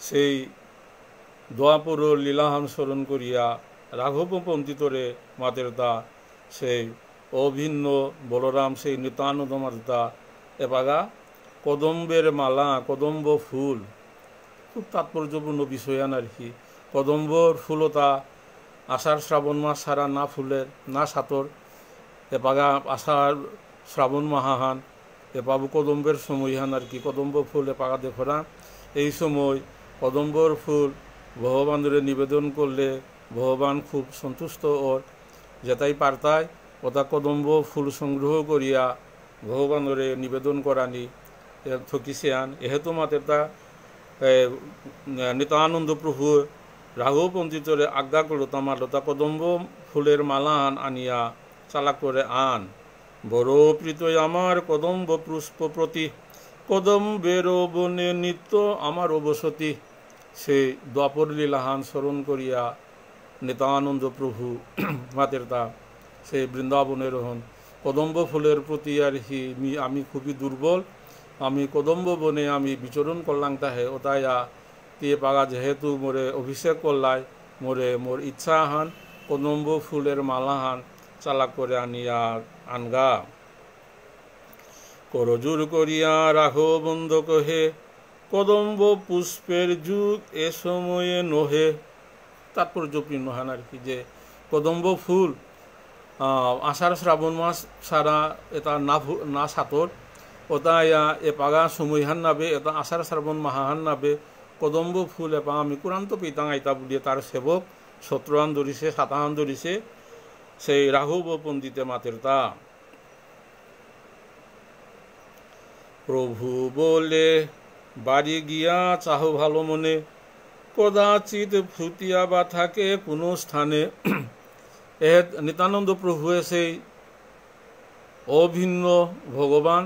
সেই দোয়াপুর লীলাহান স্মরণ করিয়া রাঘব পণ্ডিতরে মাতের দা সেই অভিন্ন বলরাম সেই নিত্যানন্দ মাতা এপাগা কদম্বের মালা, কদম্ব ফুল, খুব তাৎপর্যপূর্ণ বিষয়ান আর কি। কদম্বর ফুলতা আষাঢ় শ্রাবণ মাস সারা না ফুলের না সাতর এপাগা আষাঢ় শ্রাবণ মাহাহান এপাবু কদম্বের সময়হান আর কি। কদম্ব ফুল এপাগা দেখরা এই সময় কদম্বর ফুল ভগবানের নিবেদন করলে ভগবান খুব সন্তুষ্ট ওর যেটাই পারতায় ওটা কদম্ব ফুল সংগ্রহ করিয়া ভগবানরে নিবেদন করানি থকিছে আন। এহেতু মাতে তা নিত্যানন্দ প্রভু রাঘব পণ্ডিতরে আজ্ঞা করল তামার লতা কদম্ব ফুলের মালা আনিয়া চালা করে আন। বড় প্রীত আমার কদম্ব পুষ্প প্রতি, কদম্বের বনে নিত্য আমার অবসতি। সেই দ্বাপর লীলাহান স্মরণ করিয়া নিত্যানন্দ প্রভু মাতের তা সেই বৃন্দাবনের হন কদম্ব ফুলের প্রতি আর কি আমি খুবই দুর্বল, আমি কদম্ব বনে আমি বিচরণ করলাম তাহে ওতায়া তে পাগা যেহেতু মোরে অভিষেক করলাই মোরে মোর ইচ্ছা হান কদম্ব ফুলের মালা হান চালাক করে আনিয়া আনগা। করজোর করিয়া রাখো বন্ধ কহে কদম্ব পুষ্পের যুগ এ সময়ে নহে। তাৎপর্যপূর্ণ হান আর কি, যে কদম্ব ফুল আষাঢ় শ্রাবণ মাস সারা এটা না সাতর ওটা এপাগা সময়হান নাবে, এটা আষাঢ় শ্রাবণ মাহাহান নাবে কদম্ব ফুল এপা আমি কুরান্ত পিতাং আইতা বুলিয়ে তার সেবক 17 ধরিছে 7 ধরিছে সেই রাঘব পণ্ডিতে মাতের তা। প্রভু বলে বাড়ি গিয়া চাহ ভালো মনে কদাচিৎ ফুটিয়া বা থাকে কোনো স্থানে। নিত্যানন্দ প্রভুয়ে সেই অভিন্ন ভগবান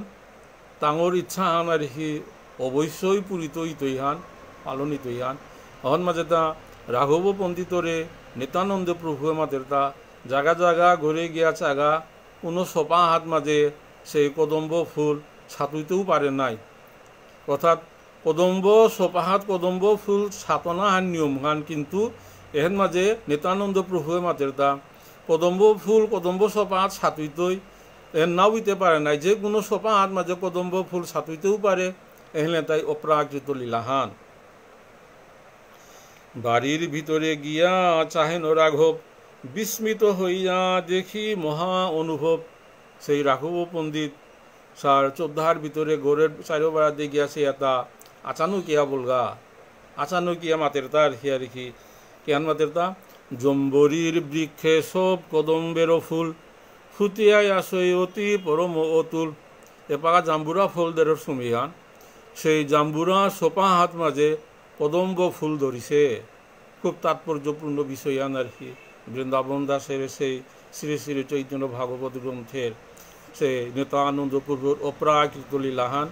তাঙর ইচ্ছা হান আর হি অবশ্যই পূরিত ইতইহান পালন ইতইহান। হন মাঝে তা রাঘব পণ্ডিতরে নিত্যানন্দ প্রভুয়ে মাদের তা জাগা জাগা ঘুরে গিয়া চাগা কোনো সপা হাত মাঝে সেই কদম্ব ফুল ছাতুইতেও পারে নাই, অর্থাৎ কদম্ব সপাহাত কদম্ব ফুল ছাতনা হান নিয়ম হান, কিন্তু এহেন মাঝে নিত্যানন্দ প্রভুয়ে মাদের তা কদম্ব ফুল কদম্ব সপাহাত ছাতুইতই এর নাও হইতে পারে নাই, যে কোনো সপাহাত মাঝে কদম্ব ফুল ছাতুইতেও পারে এহলে তাই অপ্রাকৃত লীলাহান। বাড়ির ভিতরে গিয়া চাহেন রাঘব বিস্মিত হইয়া দেখি মহা অনুভব। সেই রাঘব পণ্ডিত সার চোদ্দার ভিতরে গোরের চারো বেড়াতে গিয়াছে এটা আচানুকিয়া বলগা আচানুকিয়া মাতের তার হিয়া রেখি কেন মাতের তা জম্বরীর বৃক্ষে সব কদম্বের ফুল ফুটিয়াই আসই অতি পরম অতুল। এপাকা জাম্বুরা ফলদের সুমিহান সেই জাম্বুরা সোপা হাত মাঝে কদম্ব ফুল ধরিছে। খুব তাৎপর্যপূর্ণ বিষয়ান আর কি। বৃন্দাবন দাসের সেই শ্রী শ্রী চৈতন্য ভাগবত গ্রন্থের সে নিত্যানন্দ প্রভুর অপ্রাকৃত লীলাহান,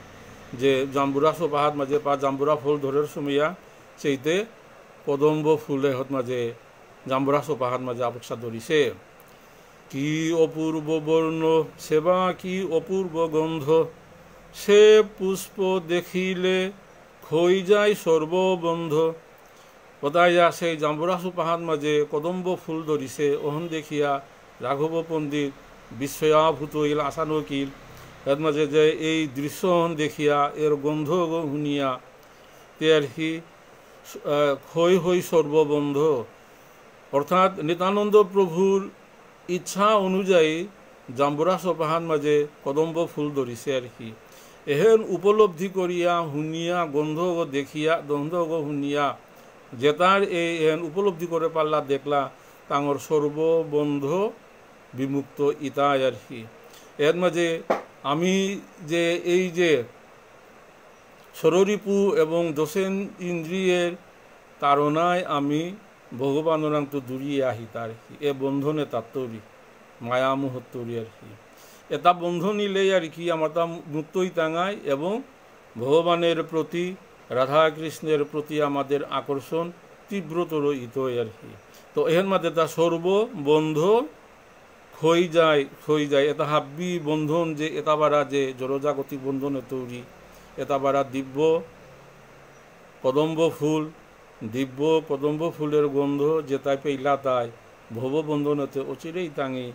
যে জাম্বুরা সোপা হাত মাঝে পা জাম্বুরা ফুল ধরের সুমিয়া সেইতে কদম্ব ফুলে হাত মাঝে জাম্বুরা সোপা হাত মাঝে অপেক্ষা ধরিছে। কি অপূর্ব বর্ণ সেবা কি অপূর্ব গন্ধ সে পুষ্প দেখিলে খই যায় সর্ববন্ধ। কোথায় সেই জাম্বুরা সোপা হাত মাঝে কদম্ব ফুল ধরিছে ওহন দেখিয়া রাঘব পণ্ডিত বিস্ময়াভূত হইল আশানকিল। এর মাঝে যে এই দৃশ্য দেখিয়া এর গন্ধ শুনিয়া তের হি খই হই সর্ববন্ধ, অর্থাৎ নিত্যানন্দ প্রভুর ইচ্ছা অনুযায়ী জাম্বুরা সোপাহান মাঝে কদম্ব ফুল ধরিছে আর কি। এহেন উপলব্ধি করিয়া শুনিয়া গন্ধ দেখিয়া গন্ধ শুনিয়া যেতার এই এহেন উপলব্ধি করে পারলা দেখলা তাঙর সর্ববন্ধ বিমুক্ত ইতায় আর কি। এর মাঝে আমি যে এই যে ষড়রিপু এবং দোষেন ইন্দ্রিয়ের তাড়নায় আমি ভগবানের তো দূরিয়ে আহি তার কি এ বন্ধনে তাত্তরি মায়ামোহত্তরি আর কি। এটা বন্ধন নিলেই আর কি আমার তা মুক্তই টাঙায় এবং ভগবানের প্রতি রাধাকৃষ্ণের প্রতি আমাদের আকর্ষণ তীব্রতর ইতই আর কি। তো এর মধ্যে তা সর্ববন্ধ খই যায় এটা হাব্বি বন্ধন যে এটা বারা যে জড়জাগতিক বন্ধনে তৈরি এটা বারা দিব্য কদম্ব ফুলের গন্ধ যেটাই পেইলা তাই ভববন্ধনতে অচিরেই তাঙি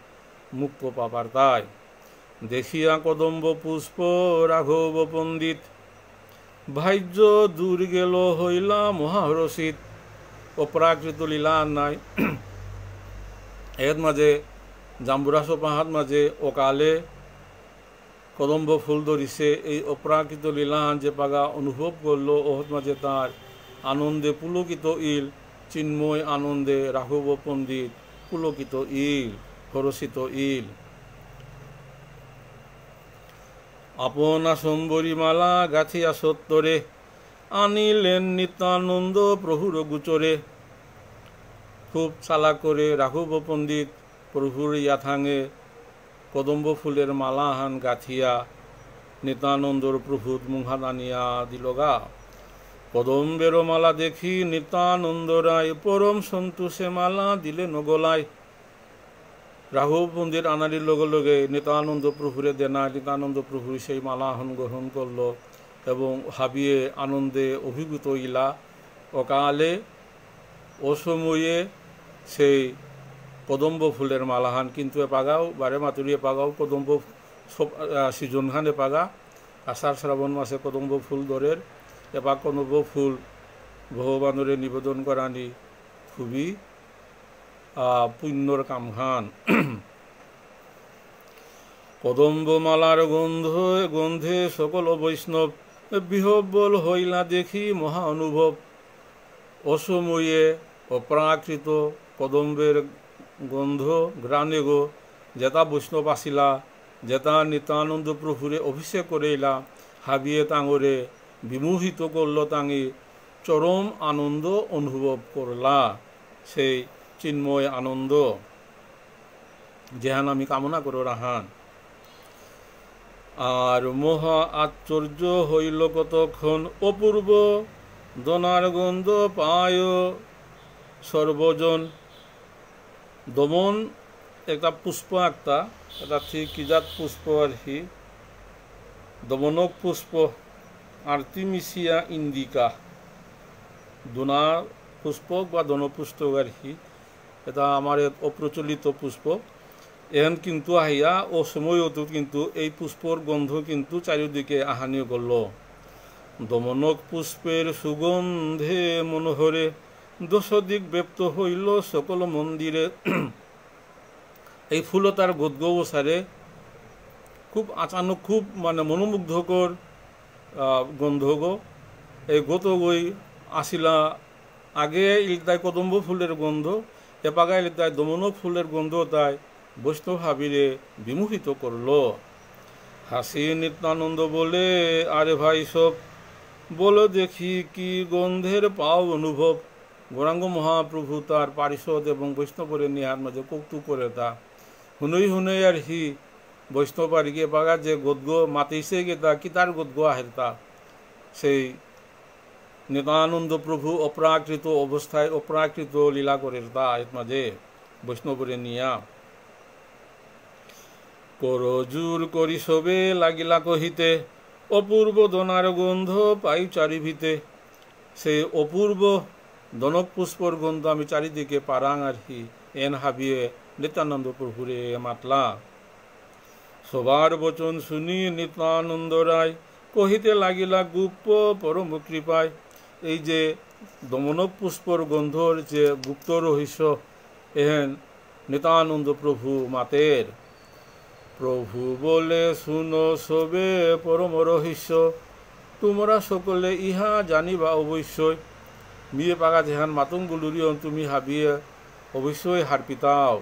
মুক্ত পাবার তাই। দেখিয়া কদম্ব পুষ্প রাঘব পণ্ডিত ভাজ্য দূর গেল হইলা মহাহরসিত। অপ্রাকৃত লীলা নাই এর মাঝে জাম্বুরা সোপাহাত মাঝে অকালে কদম্ব ফুল ধরিছে এই অপ্রাকৃত লীলাহান যে পাগা অনুভব করলো ওহত মাঝে তার আনন্দে পুলকিত ইল চিন্ময় আনন্দে রাঘব পণ্ডিত পুলকিত ইল হরষিত ইল। আপনা সম্বরী মালা গাথিয়া সত্তরে আনিলেন নিত্যানন্দ প্রভুর গুচরে। খুব চালাক করে রাঘব পণ্ডিত প্রভুর ইয়াথাঙে কদম্ব ফুলের মালা হান গাথিয়া নিত্যানন্দর প্রভুত মুহান আনিয়া দিলগা। কদম্বের মালা দেখি নিত্যানন্দ রায় পরম সন্তোষে মালা দিলে নগলায়। রাঘব পণ্ডিত আনারির লগে লগে নিত্যানন্দ প্রভুরে দেনা নিত্যানন্দ প্রভুর সেই মালাহন গ্রহণ করল এবং হাবিয়ে আনন্দে অভিভূত ইলা। অকালে অসময়ে সেই কদম্ব ফুলের মালাহান কিন্তু এপাগাও বারে মাতুরি এপাগাও কদম্ব সব সিজনখান এপাগা আষাঢ় শ্রাবণ মাসে কদম্ব ফুল ধরের এপাক কদম্ব ফুল ভগবানরে নিবেদন করানি খুবই পুণ্যর কামখান। কদম্ব মালার গন্ধে সকল বৈষ্ণব বিহব্বল হইলা দেখি মহা অনুভব। অসময়ে অপ্রাকৃত কদম্বের গন্ধ গ্রাণে গো যেতা বৈষ্ণব আসিলা যেতা নিত্যানন্দ প্রভুরে অভিষেক করেইলা হাবিয়ে তাঙরে বিমোহিত করল তাঙি চরম আনন্দ অনুভব করলা। সেই চিন্ময় আনন্দ যেহান আমি কামনা করো রাহান। আর মহা আশ্চর্য হইল কতক্ষণ অপূর্ব দনার গন্ধ পায় সর্বজন। দমন একটা পুষ্প একটা ঠিক কিজাত পুষ্প আর কি দমনক পুষ্প আর্টিমিসিয়া ইন্ডিকা দোনা পুষ্পক বা দনপুস্তক আর কি এটা আমার অপ্রচলিত পুষ্প। এখন কিন্তু আহিয়া ও সময়তো কিন্তু এই পুষ্পর গন্ধ কিন্তু চারিদিকে আহানীয় করল। দমনক পুষ্পের সুগন্ধে মনোহরে দশদিক ব্যপ্ত হইল সকল মন্দিরে। এই ফুলতার গদগবসারে খুব আচানক খুব মানে মনোমুগ্ধকর গন্ধ গো। এই গত গই আসিলা আগে ইলতায় কদম্ব ফুলের গন্ধ এপাগা ইলতায় দমনক ফুলের গন্ধ তাই বৈষ্ণব হাবিরে বিমোহিত করল। হাসি নিত্যানন্দ বলে আরে ভাই সব বলো দেখি কি গন্ধের পাও অনুভব। গৌরাঙ্গ মহাপ্রভু তার পারিষদ এবং বৈষ্ণবরে নিহার মাঝে কৌতুক করে তা হুনই আর হি বৈষ্ণব আর গিয়ে পাগা যে গদ্গ মাতিছে গে তা কি তার গদ্গ আহের তা সেই নিত্যানন্দ প্রভু অপ্রাকৃত অবস্থায় অপ্রাকৃত লীলা করে তা এর মাঝে বৈষ্ণবরে নিয়া করজুর করি সবে লাগিলা কহিতে অপূর্ব দনার গন্ধ পাই চারিভিতে। সেই অপূর্ব দনক পুষ্পর গন্ধ আমি চারিদিকে পারাং আর কি এন হাবিয়ে নিত্যানন্দ প্রভুরে মাতলা। সবার বচন শুনি নিত্যানন্দ রায় কহিতে লাগিলা গুপ্ত পরম কৃপায়। এই যে দমনক পুষ্পর গন্ধর যে গুপ্ত রহস্য এহেন নিত্যানন্দ প্রভু মাতের। প্রভু বলে শুনো সবে পরম রহস্য তোমরা সকলে ইহা জানিবা অবশ্যই। মিয়ে পাগা যেহান মাতুং গুলুরিয়ন তুমি হাবিয়ে অবশ্যই হারপিতাও।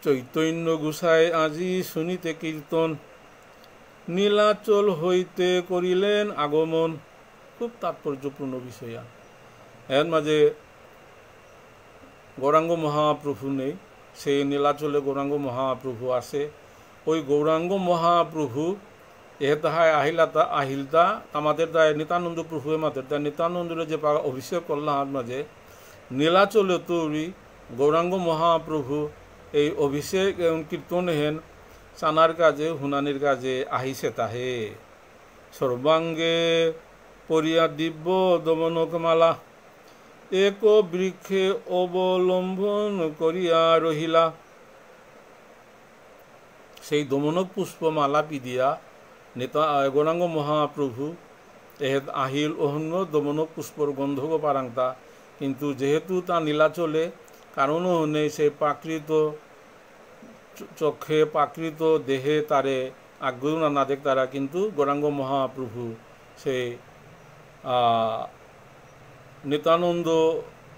চৈতন্য গোসাই আজি শুনিতে কীর্তন নীলাচল হইতে করিলেন আগমন। খুব তাৎপর্যপূর্ণ বিষয়া। এর মাঝে গৌরাঙ্গ মহাপ্রভু নেই সেই নীলাচলে গৌরাঙ্গ মহাপ্রভু আছে। ওই গৌরাঙ্গ মহাপ্রভু এহেতাহায় আহিলতা আমাদের দায় নিত্যানন্দ প্রভুয়ে মাতের তাই নিত্যানন্দরে যে অভিষেক করলাম হাত মাঝে নীলাচলে তৌরি গৌরাঙ্গ মহাপ্রভু এই অভিষেক কীর্তন হেন চানার কাজে হুনানির কাজে আহিছে তাহে। সর্বাঙ্গে পরিয়া দিব্য দমনক মালা এক বৃক্ষে অবলম্বন করিয়া রহিলা। সেই দমনক পুষ্পমালা পিদিয়া নেতা গৌরাঙ্গ মহাপ্রভু এহেত আহিল অহন্য দমনক পুষ্পর গন্ধক পারাংতা কিন্তু যেহেতু তা নীলাচলে কারণও নেই সেই প্রাকৃত চক্ষে প্রাকৃত দেহে তারে আগ্রহ না দেখ তারা কিন্তু গৌরাঙ্গ মহাপ্রভু সেই নিত্যানন্দ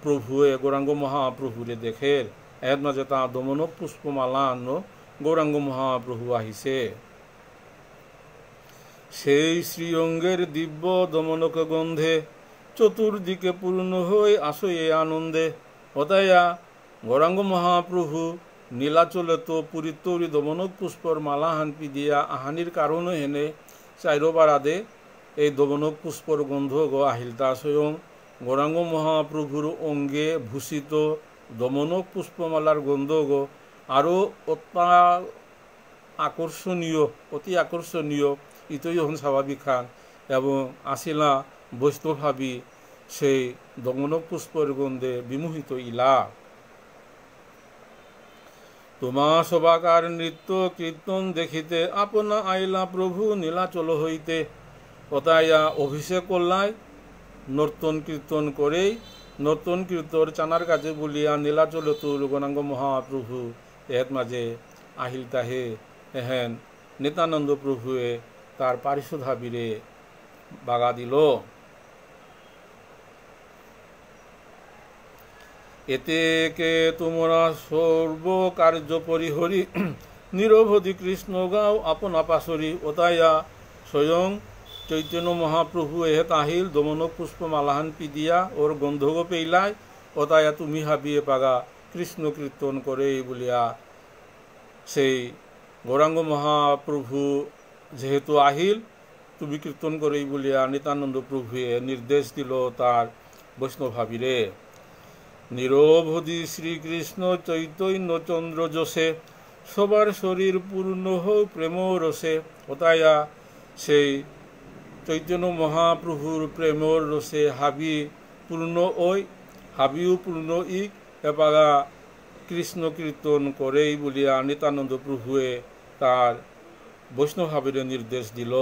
প্রভুয়ে গৌরাঙ্গ মহাপ্রভুরে দেখের এর মাঝে তা দমনক পুষ্পমালা আন্ন গৌরাঙ্গ মহাপ্রভু আহিছে। সেই শ্রীঅঙ্গের দিব্য দমনক গন্ধে চতুর্দিকে পূর্ণ হয়ে আসো এ আনন্দে। হতায়া গৌরাঙ্গ মহাপ্রভু নীলাচলে তো পুরীতৌরি দমনক পুষ্পর মালা হানপি দিয়া আহানির কারণ হেনে চাইরবার আদে এই দমনক পুষ্পর গন্ধ গ আহিলতা স্বয়ং গৌরাঙ্গ মহাপ্রভুর অঙ্গে ভূষিত দমনক পুষ্পমালার গন্ধ গো আরও অতি আকর্ষণীয় ইতই হন স্বাভাবিক খান এবং আসিলা বৈষ্ণবভাবী সেই দমনক পুষ্পর গন্ধে বিমোহিত ইলা। তোমা সবাকার নৃত্য কীর্তন দেখিতে আপনা আইলা প্রভু নীলাচল হইতে। অতাইয়া অভিষেক করলাই নর্তন কীর্তন করেই নর্তন কীর্তন চানার কাছে বলিয়া নীলাচল তুর গণাঙ্গ মহাপ্রভু এর মাঝে আহিল তাহে এহেন নিত্যানন্দ প্রভুয়ে তার পারিশোধাবিরে বাগা দিল। এতে কে তোমরা সর্ব কার্য পরিহরি নিরবধি কৃষ্ণ গাও আপনা পাশরি। ওতাইয়া স্বয়ং চৈতন্য মহাপ্রভু এহে তাহিল দমনক পুষ্প মালাহান পিদিয়া ওর গন্ধগ পেইলাই। ওতাইয়া তুমি হাবিয়ে পাগা কৃষ্ণ কীর্তন করে বলিয়া সেই গৌরাঙ্গ মহাপ্রভু যেহেতু আহিল তুমি কীর্তন করেই বলিয়া নিত্যানন্দ প্রভুয়ে নির্দেশ দিল তার বৈষ্ণভাবীরে। নিরবধি শ্রীকৃষ্ণ চৈতন্য চন্দ্র যশে সবার শরীর পূর্ণ হোক প্রেম রসে। ওতাইয়া সেই চৈতন্য মহাপ্রভুর প্রেমর রসে হাবি পূর্ণ ওই হাবিও পূর্ণ ইক এপাগা কৃষ্ণ কীর্তন করেই বলিয়া নিত্যানন্দ প্রভুয়ে তার বৈষ্ণভাবের নির্দেশ দিল।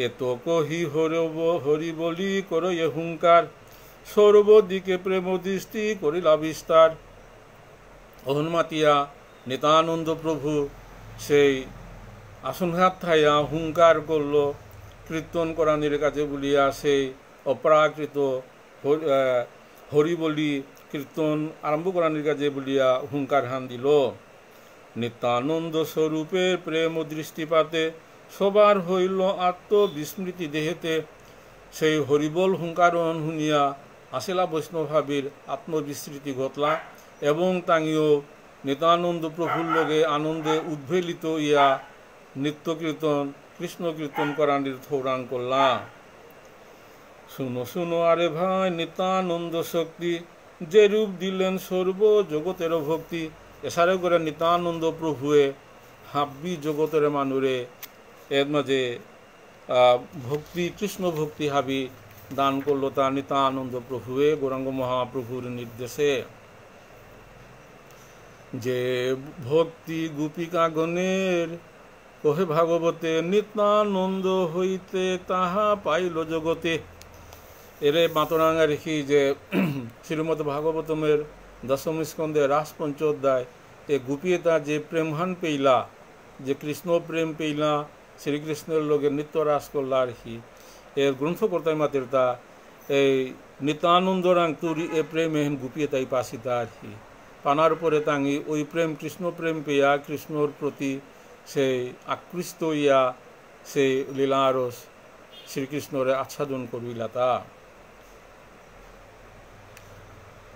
এত কহি হরি বলি করো এ হুঙ্কার সর্বদিকে প্রেম দৃষ্টি করিলা বিস্তার। অহনমাতিয়া নিত্যানন্দ প্রভু সেই আসনঘাত থাইয়া হুঙ্কার করল কীর্তন করানির কাছে বলিয়া সেই অপ্রাকৃত হরি বলি কীর্তন আরম্ভ করানির কাছে বলিয়া হুঙ্কার হান দিল। নিত্যানন্দ স্বরূপের প্রেম দৃষ্টিপাতে সবার হইল আত্মবিস্মৃতি দেহেতে। সেই হরিবল হুঙ্কারণ শুনিয়া আসিলা বৈষ্ণভাবীর আত্মবিস্মৃতি ঘটলা এবং তাঙিও নিত্যানন্দ প্রভুর লগে আনন্দে উদ্বেলিত ইয়া নিত্য কীর্তন কৃষ্ণ কীর্তন করানির থৌরাং করলা। শুনো শুনো আরে ভাই নিত্যানন্দ শক্তি যে রূপ দিলেন সর্ব জগতের ভক্তি। এসারে করে নিত্যানন্দ প্রভুয়ে হাব্বি জগতের মানুরে এর মাঝে ভক্তি কৃষ্ণ ভক্তি হাবি দান করল তা নিত্যানন্দ প্রভুয়ে গৌরাঙ্গ মহাপ্রভুর নির্দেশে। যে ভক্তি গোপিকা গণের কহে ভাগবতে নিত্যানন্দ হইতে তাহা পাইল জগতে। এরে মাতরাঙ্গা রেখি যে শ্রীমদ ভাগবতমের দশম স্কন্ধে রাস পঞ্চোধ্যায় এ গোপীতা যে প্রেমহান পেইলা যে কৃষ্ণ প্রেম পেইলা শ্রীকৃষ্ণের লগে নিত্য রাস করলা আর কি এর গ্রন্থকর্তাই মাতের তা এই নিত্যানন্দ রাং তুরি এ প্রেম এহেন গোপীতাই পাশিতা আর কি পানার পরে তাঙ্গি ওই প্রেম কৃষ্ণ প্রেম পেয়া কৃষ্ণর প্রতি সেই আকৃষ্ট ইয়া সেই লীলারস শ্রীকৃষ্ণরে আচ্ছাদন করিলা তা।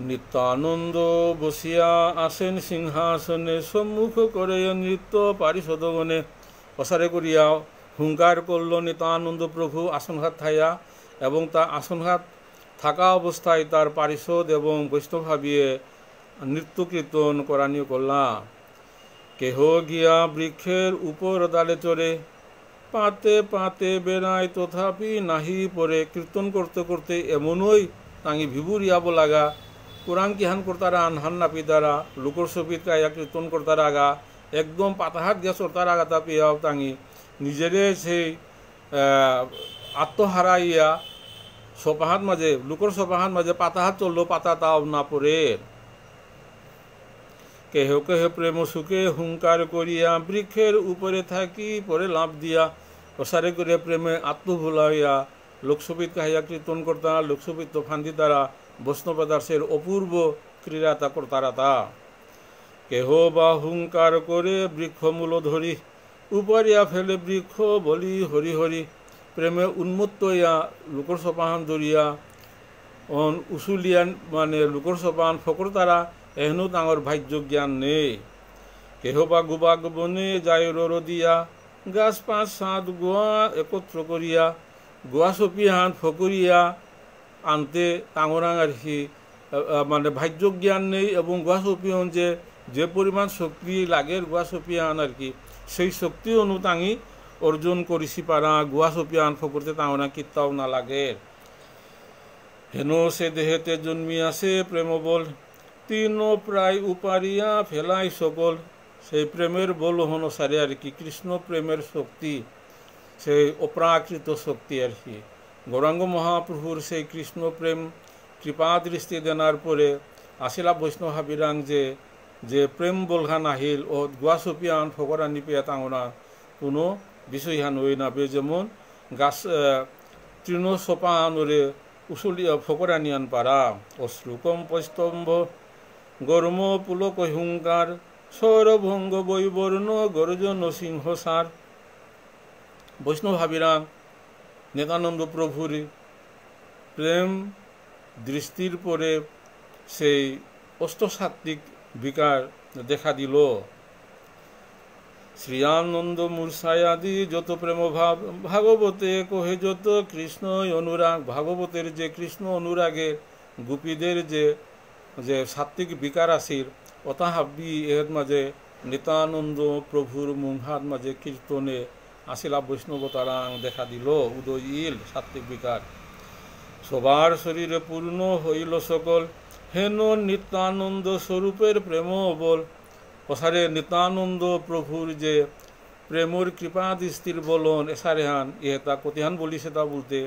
নিত্যানন্দ বসিয়া আসেন সিংহাসনে সম্মুখ করে নৃত্য পারিষদগণে। অসারে করিয়া হুঙ্কার করল নিত্যানন্দ প্রভু আসনঘাত থাইয়া এবং তা আসনঘাত থাকা অবস্থায় তার পারিষদ এবং বৈষ্ণভাবিয়ে নৃত্য কীর্তন করানিও করলা। কেহ গিয়া বৃক্ষের উপর ডালে চড়ে পাতে পাতে বেড়ায় তথাপি নাহি পরে। কীর্তন করতে করতে এমনই তাঙ্গি ভিবুরিয়াব লাগা কোরআন কিহান করতারা আনহান নাপি দ্বারা লোকর সপিত কাইয়া কীর্তন করতার আগা একদম পাতাহাত দিয়া চড়তার আগা তা পেয়াও তাঙ্গি নিজেরে সেই আত্মহারাইয়া সপাহাত মাঝে লোকর সপাহাত মাঝে পাতাহাত চললো পাতা তাও না পড়ে। কেহ কেহ প্রেম সুখে হুঙ্কার করিয়া বৃক্ষের উপরে থাকি পরে লাভ দিয়া। প্রসারে করে প্রেমে আত্মভুলাইয়া লোকসপিত কাহিয়া কীর্তন করতা লোকসপিত ফান্দি তারা বৈষ্ণবদাসের অপূর্ব ক্রীড়াতা করতারা তা। কেহ বা হুঙ্কার করে বৃক্ষ মূল ধরি উপরিয়া ফেলে বৃক্ষ বলি হরি হরি। প্রেমে উন্মত্ত ইয়া লোকর সপাহান ধরিয়া উসুলিয়ান মানে লোকর সপাহান ফকর তারা এহনো ডাঙর ভাগ্য জ্ঞান নেই। কেহ বা গোবাগ বনে যায় রর দিয়া গাছ পাঁচ সাত গোয়া একত্র করিয়া গোয়া সপিহান ফকরিয়া আনতে টাঙরাং আর কি মানে ভাগ্য জ্ঞান নেই এবং গোয়া সপিহন যে পরিমাণ শক্তি লাগে গোয়া সপিহান আর কি সেই শক্তি অনুটাঙি অর্জন করিছি পারা গোয়া সপিহান ফকরতে টাঙরা কিত্তাও না লাগে। হেন সে দেহেতে জন্মিয়াছে প্রেম বল, তিন প্রায় উপারিয়া ফেলাই সকল। সেই প্রেমের বল অনুসারে আর কি কৃষ্ণ প্রেমের শক্তি, সেই অপ্রাকৃত শক্তি আর কি গৌরাঙ্গ মহাপ্রভুর সেই কৃষ্ণ প্রেম কৃপা দৃষ্টি দেনার পরে আসিলা বৈষ্ণব হাবিরাং যে প্রেম বলহান আহিল ও গুয়াসপিয়ান ফকরানি পেয়া তাঙনা কোনো বিষয় হান হই নাবে, যেমন গাছ তৃণ সোপানরে উসুলিয়া ফকরানিয়ান পারা অশ্রুকম পস্তম্ভ গর্ম পুলক হুঙ্কার সৌরভঙ্গ বৈবর্ণ গর্জন সিংহসার। বৈষ্ণব হাবিরাং নিত্যানন্দ প্রভুর প্রেম দৃষ্টির পরে সেই অষ্টসাত্ত্বিক বিকার দেখা দিল। শ্রীয়ানন্দ মূর্ছায়াদি যত প্রেম ভাব, ভাগবতে কহে যত কৃষ্ণ অনুরাগ। ভাগবতের যে কৃষ্ণ অনুরাগের গোপীদের যে সাত্ত্বিক বিকার আসিল অতাহাব্বি এর মাঝে নিত্যানন্দ প্রভুর মুহাত মাঝে কীর্তনে আসিলা বৈষ্ণবতারাং দেখা দিল উদয়ীল সাত্ত্বিক বিকার। সবার শরীরে পূর্ণ হইল সকল, হেন নিত্যানন্দ স্বরূপের প্রেম বল। ওসারে নিত্যানন্দ প্রভুর যে প্রেমর কৃপা দৃষ্টির বলন এসারে হান ইহেতা কতিহান বলিছে তা বলতে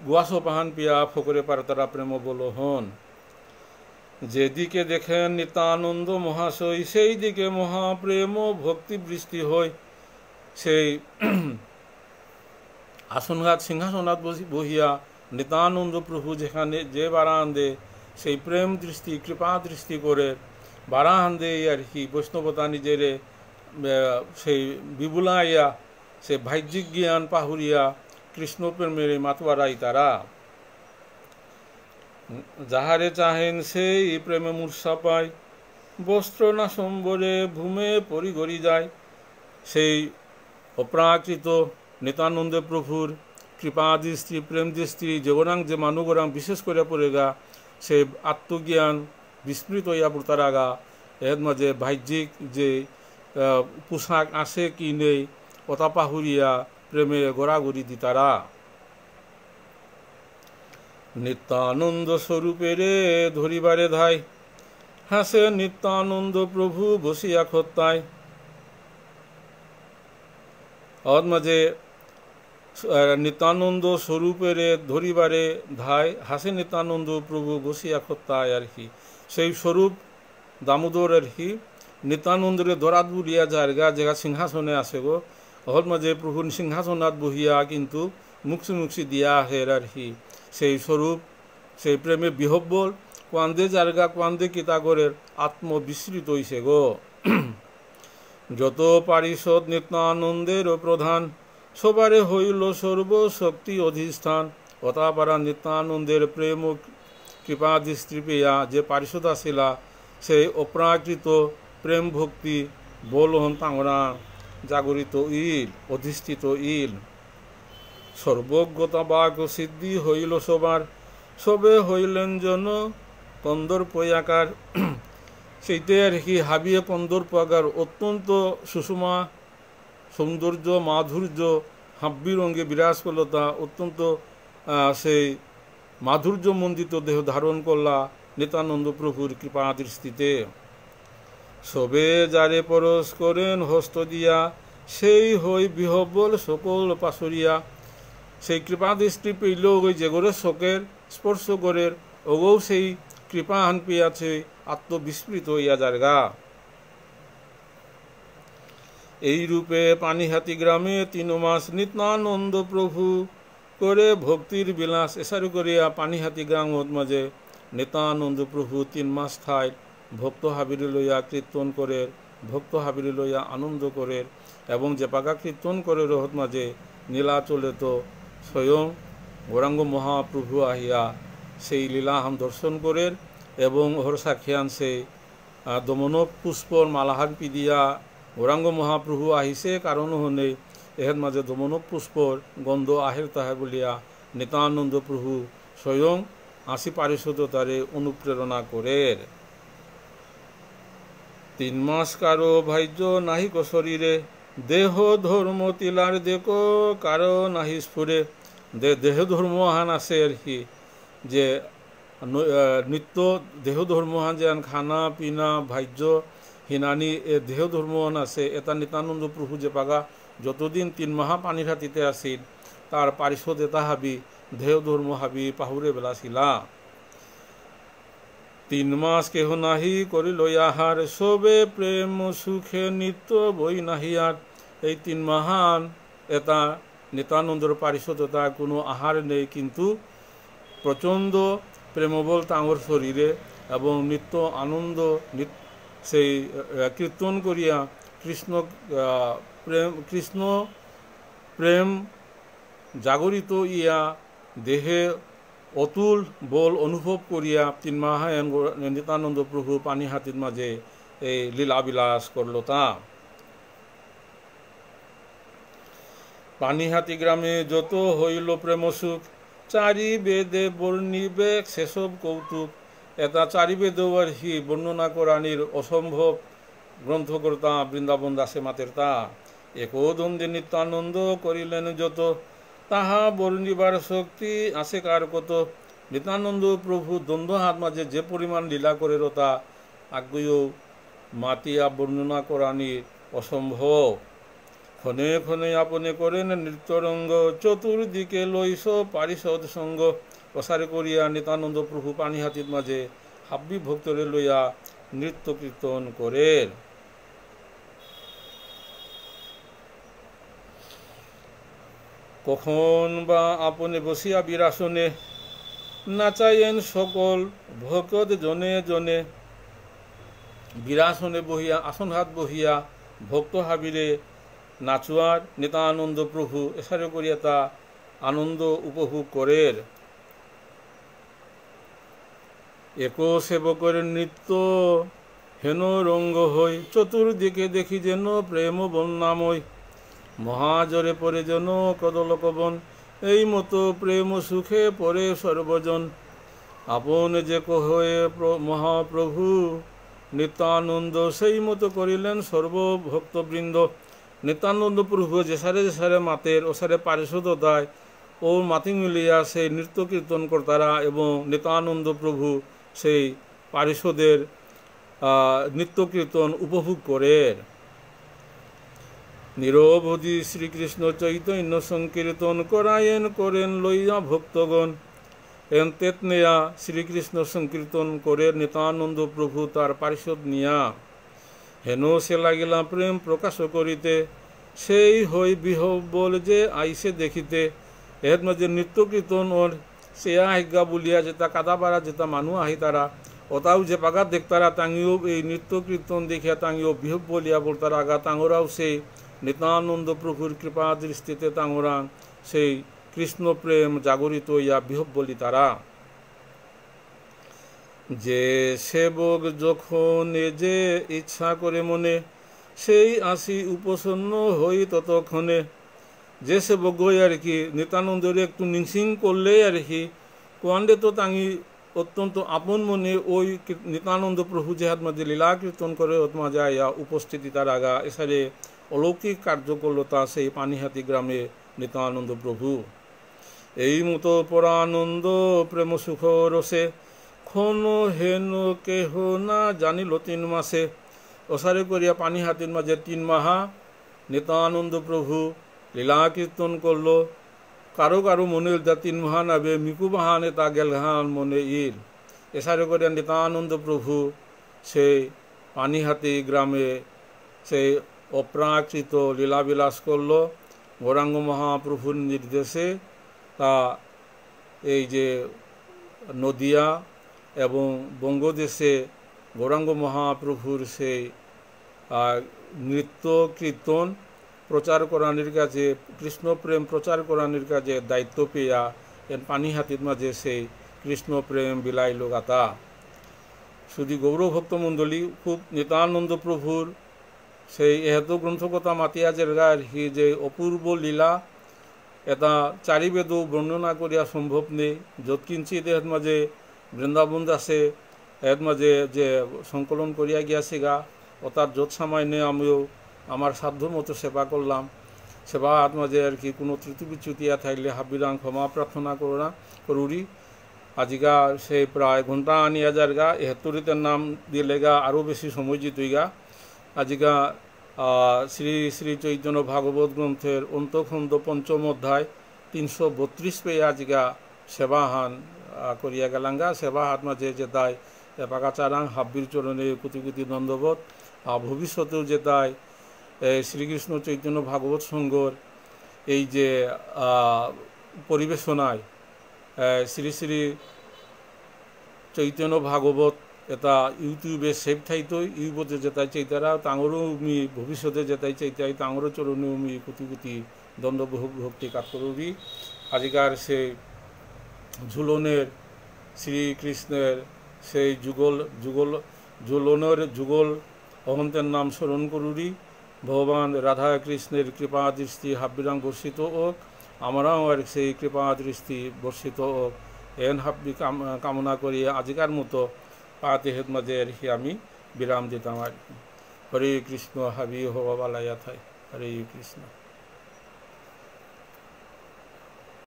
গুয়াস পাহান পিয়া ফকরে পার তারা প্রেম বল হন। যেদিকে দেখেন নিত্যানন্দ মহাশয় সেই দিকে মহাপ্রেম ভক্তি বৃষ্টি হয়। সেই আসনঘাত সিংহাসনাথ বহিয়া নিত্যানন্দ প্রভু যেখানে যে বারান্দে সেই প্রেম দৃষ্টি কৃপা দৃষ্টি করে বারান্দে আর কি বৈষ্ণবতা নিজের সেই বিবুলাইয়া সে বাহ্যিক জ্ঞান পাহুরিয়া কৃষ্ণ প্রেমের মাতোয়ারাই তারা। যাহারে চাহেন সেই প্রেমে মূর্ছা পায়, বস্ত্র না সম্বরে ভূমে পরিগরি যায়। সেই অপ্রাকৃত নিত্যানন্দ প্রভুর কৃপা দৃষ্টি প্রেম দৃষ্টি যেগরাং যে মানুগরাং বিশেষ করে পড়েগা সে আত্মজ্ঞান বিস্মৃত হইয়া পড়তারাগা। এর মাঝে বাহ্যিক যে পোশাক আছে কি নেই অতা পাহুরিয়া প্রেমে গড়াগড়ি দিতারা। নিত্যানন্দ স্বরূপেরে ধরিবারে ধায়, হাসে নিত্যানন্দ প্রভু বসিয়া খত্তায়। ওর মাঝে নিত্যানন্দ স্বরূপের ধরিবারে ধায়, হাসে নিত্যানন্দ প্রভু বসিয়া খত্তায় আর কি সেই স্বরূপ দামোদর আর কি নিত্যানন্দরে দরাত বুলিয়া জায়গা জায়গা সিংহাসনে আসে গো। ওর মাঝে প্রভু সিংহাসনাত বহিয়া কিন্তু মুক্সি মুক্সি দিয়া আহের আর কি সেই স্বরূপ সেই প্রেমে বিহব্বল কোয়ান্দে জায়গা কোয়ান্দে কিতাগরের আত্মবিস্মৃত হইছে গো। যত পারিষদ নিত্যানন্দের প্রধান, সবারে হইল সর্বশক্তি অধিষ্ঠান। অতাপারা নিত্যানন্দের প্রেম কৃপা দৃষ্টি পেয়া যে পারিষদ আসিলা সেই অপ্রাকৃত প্রেম ভক্তি বলহন তাঙরা জাগরিত ইল অধিষ্ঠিত ইল। সর্বজ্ঞতা বাক সিদ্ধি হইল সবার, সবে হইলেন জন কন্দর্প আকার। সেইতে আর কি হাবিয়ে কন্দর্প আকার অত্যন্ত সুষমা সৌন্দর্য মাধুর্য হাব্বির অঙ্গে বিরাজফলতা অত্যন্ত সেই মাধুর্যমণ্ডিত দেহ ধারণ করলা নিত্যানন্দ প্রভুর কৃপা দৃষ্টিতে। সবে যারে পরশ করেন হস্ত দিয়া, সেই হই বিহব্বল সকল পাশরিয়া। সেই কৃপা দৃষ্টি পেল ওই যেগরে শোকের স্পর্শ করের ওগৌ সেই কৃপা হান পেয়াছে আত্মবিস্মৃত হইয়া জারগা। এই রূপে পানিহাতি গ্রামে 3 মাস নিত্যানন্দ প্রভু করে ভক্তির বিলাস। এসারি করিয়া পানিহাতি গ্রামত মাঝে নিত্যানন্দ প্রভু 3 মাস ঠাই ভক্ত হাবিরি লইয়া কীর্তন করে, ভক্ত হাবিরি লইয়া আনন্দ করে এবং যে পাকা কীর্তন করে রহত মাঝে নীলাচলে তো স্বয়ং গৌরাঙ্গ মহাপ্রভু আহিয়া সেই লীলাহাম দর্শন করেন এবং ওর সাক্ষিয়ান সেই দমন পুষ্পর মালাহান পিদিয়া গৌরাঙ্গ মহাপ্রভু আহিছে কারণ হনে এর মাঝে দমন পুষ্পর গন্ধ আহের তাহে বলিয়া নিত্যানন্দ প্রভু স্বয়ং আসি পারিষদ তারে অনুপ্রেরণা করের। 3 মাস কারো ভাইজ নাহিক শরীরে, দেহ ধর্ম তিলার দেখো কারো নাহি স্ফুরে। দেহ ধর্ম হান আছে আর কি যে নিত্য দেহ ধর্মহান যেন খানা পিনা ভাজ্য হিনানি দেহ ধর্মহান আছে এটা নিত্যানন্দ প্রভু যে পাগা যতদিন 3 মাহ পানির হাতিতে আছিল তার পারিষদ এটা হাবি দেহ ধর্ম হাবি পাহুরে বেলাছিলা 3 মাস কেহ নাহি করি লইয়াহার সবে প্রেম সুখে নিত্য বই নাহিয়ার এই 3 মাহান এটা নিত্যানন্দর পারিষদ এটা কোনো আহার নেই কিন্তু প্রচণ্ড প্রেমবল তাঁর শরীরে এবং নিত্য আনন্দ সেই কীর্তন করিয়া কৃষ্ণ প্রেম জাগরিত ইয়া দেহে অতুল বল অনুভব করিয়া 3 মাহায়ন নিত্যানন্দ প্রভু পানিহাতির মাঝে এই লীলাবিলাস করল তা পানিহাতি গ্রামে যত হইল প্রেম সুখ চারি বেদে বর্ণিবে সেসব কৌতুক এটা চারি বেদেও আর কি বর্ণনা করানির অসম্ভব গ্রন্থকর্তা বৃন্দাবন দাসে মাতের তা একোদ্বন্দ্বে নিত্যানন্দ করিলেন যত তাহা বর্ণিবার শক্তি আছে কার কত নিত্যানন্দ প্রভু দ্বন্দ্ব হাত মাঝে যে পরিমাণ লীলা করে তা আগ্নেয় মাতিয়া বর্ণনা করানির অসম্ভব ক্ষণে ক্ষণে আপনে করেন নৃত্যরঙ্গ চতুর্দিকে লইস পারিষদ সঙ্গ প্রসার করিয়া নিত্যানন্দ প্রভু পানিহাতির মাঝে হাব্বি ভক্তরে লইয়া নৃত্য কীর্তন করেন কখন বা আপনে বসিয়া বিরাসনে নাচাইয়েন সকল ভকত জনে জনে বিরাসনে বহিয়া আসন হাত বহিয়া ভক্ত হাবিরে নাচুয়ার নিত্যানন্দ প্রভু এসারে করিয়া তা আনন্দ উপভোগ করেন একো সেবকের নৃত্য হেন রঙ্গ হই চতুর্দিকে দেখি যেন প্রেম বন্যাময় মহাজরে পরে যেন কদলকবন এই মতো প্রেম সুখে পরে সর্বজন আপন যে হয়ে মহাপ্রভু নিত্যানন্দ সেই মতো করিলেন সর্বভক্তবৃন্দ নিত্যানন্দ প্রভু যেসারে যেসারে মাতের ওসারে পারিষদ দায় ও মাতি মিলিয়া সেই নৃত্য কীর্তন কর্তারা এবং নিত্যানন্দ প্রভু সেই পারিষদের নৃত্য কীর্তন উপভোগ করেন নিরবধি শ্রীকৃষ্ণ চৈতন্য সংকীর্তন করায়েন করেন লইয়া ভক্তগণ তেতনেয়া শ্রীকৃষ্ণ সংকীর্তন করে নিত্যানন্দ প্রভু তার পারিষদ নিয়া হেন সে লাগিলা প্রেম প্রকাশ করিতে সেই হই বিহব্বল যে আইসে দেখিতে এর মাঝে নৃত্য কীর্তন ওর সেয়া আজ্ঞা বলিয়া যেটা কাদাপাড়া যেটা মানুষ আহি তারা ওটাও যে পাগাত দেখতারা তাঙ্গিও এই নৃত্য কীর্তন দেখিয়া তাঙ্গিও বিহব বলিয়া বলতারা আগা তাঙ্গরাও সেই নিত্যানন্দ প্রভুর কৃপা দৃষ্টিতে তাঙ্গরা সেই কৃষ্ণ প্রেম জাগরিত ইয়া বিহব বলি তারা যে সেবক যখন যে ইচ্ছা করে মনে সেই আসি উপসন্ন হই ততক্ষণে যে সেবক গই আর কি নিত্যানন্দের একটু নিংসিং করলে আর কি কোয়ান্ডে তো তাঙ্গি অত্যন্ত আপন মনে ওই নিত্যানন্দ প্রভু যে হাত মাঝে লীলা কীর্তন করে ওতমা যায় উপস্থিতি তার আগা এসারে অলৌকিক কার্য করল তা সেই পানিহাতি গ্রামে নিত্যানন্দ প্রভু এই মতো পরানন্দ প্রেম সুখ রসে ক্ষণ হেন কেহ না জানিল 3 মাসে ওসারে করিয়া পানিহাতির মাঝে 3 মাহা নিত্যানন্দ প্রভু লীলা কীর্তন করল কারো কারো মনে 3 মাহা নাবে মিকু বাহানে তা গেলহান মনে ইল এসারে করিয়া নিত্যানন্দ প্রভু সেই পানিহাতি গ্রামে সেই অপ্রাকৃত লীলাবিলাস করল গৌরাঙ্গ মহাপ্রভুর নির্দেশে তা এই যে নদিয়া এবং বঙ্গদেশে গৌরাঙ্গ মহাপ্রভুর সেই নৃত্য কীর্তন প্রচার করানির কাজে কৃষ্ণ প্রেম প্রচার করানির কাজে দায়িত্ব পেয়া এর পানিহাতির মাঝে সেই কৃষ্ণ প্রেম বিলাইল গাতা শুধু গৌরভক্ত মণ্ডলী খুব নিত্যানন্দ প্রভুর সেই এহেতু গ্রন্থকথা মাতিয়া জেরগার হি যে অপূর্ব লীলা এটা চারিবেদও বর্ণনা করিয়া সম্ভব নেই যত কিঞ্চিত এর মাঝে বৃন্দাবন দাসে এর মাঝে যে সংকলন করিয়া গিয়াছে গা ও তার যত সামান্য আমিও আমার সাধ্য মতো সেবা করলাম সেবা হাত মাঝে আর কি কোনো ত্রুটি বিচ্যুতিয়া থাকলে হাবিরাং ক্ষমা প্রার্থনা করুরি আজিকা সেই প্রায় ঘন্টা আনিয়া যারগা 71 নাম দিলেগা আরও বেশি সময় জিতইগা আজিকা শ্রী শ্রী চৈতন্য ভাগবত গ্রন্থের অন্তখণ্ড পঞ্চম অধ্যায় 332 পেয়ে আজিকা সেবাহান করিয়া গেলাঙ্গা সেবা হাত মাঝে যেতাই এপাকাচারাং হাব্বির চরণে কোটি কোটি দণ্ডবোধ ভবিষ্যতেও যেতাই শ্রীকৃষ্ণ চৈতন্য ভাগবত সংঘর এই যে পরিবেশনায় শ্রী শ্রী চৈতন্য ভাগবত এটা ইউটিউবে সেভ থাইতো ইউটিউবে যেতাই চাইতারা তাঙরও মি ভবিষ্যতে যেতাই চাইতাই তাঙরও চরণেও মি কোটি কোটি দণ্ড ভক্তি কাজ করবি আজিকার সেই ঝুলনের শ্রীকৃষ্ণের সেই যুগল অহন্তের নাম স্মরণ করুরি ভগবান রাধা কৃষ্ণের কৃপা দৃষ্টি হাব্বিরাং বর্ষিত হোক আমরাও আর সেই কৃপা দৃষ্টি বর্ষিত হোক এন হাব্বি কামনা করি আজিকার মতো পাতে হেদ মাঝে আর কি আমি বিরাম দিতাম আর কি হরে কৃষ্ণ হাবি হওয়া বালাইয়া থাই হরে কৃষ্ণ।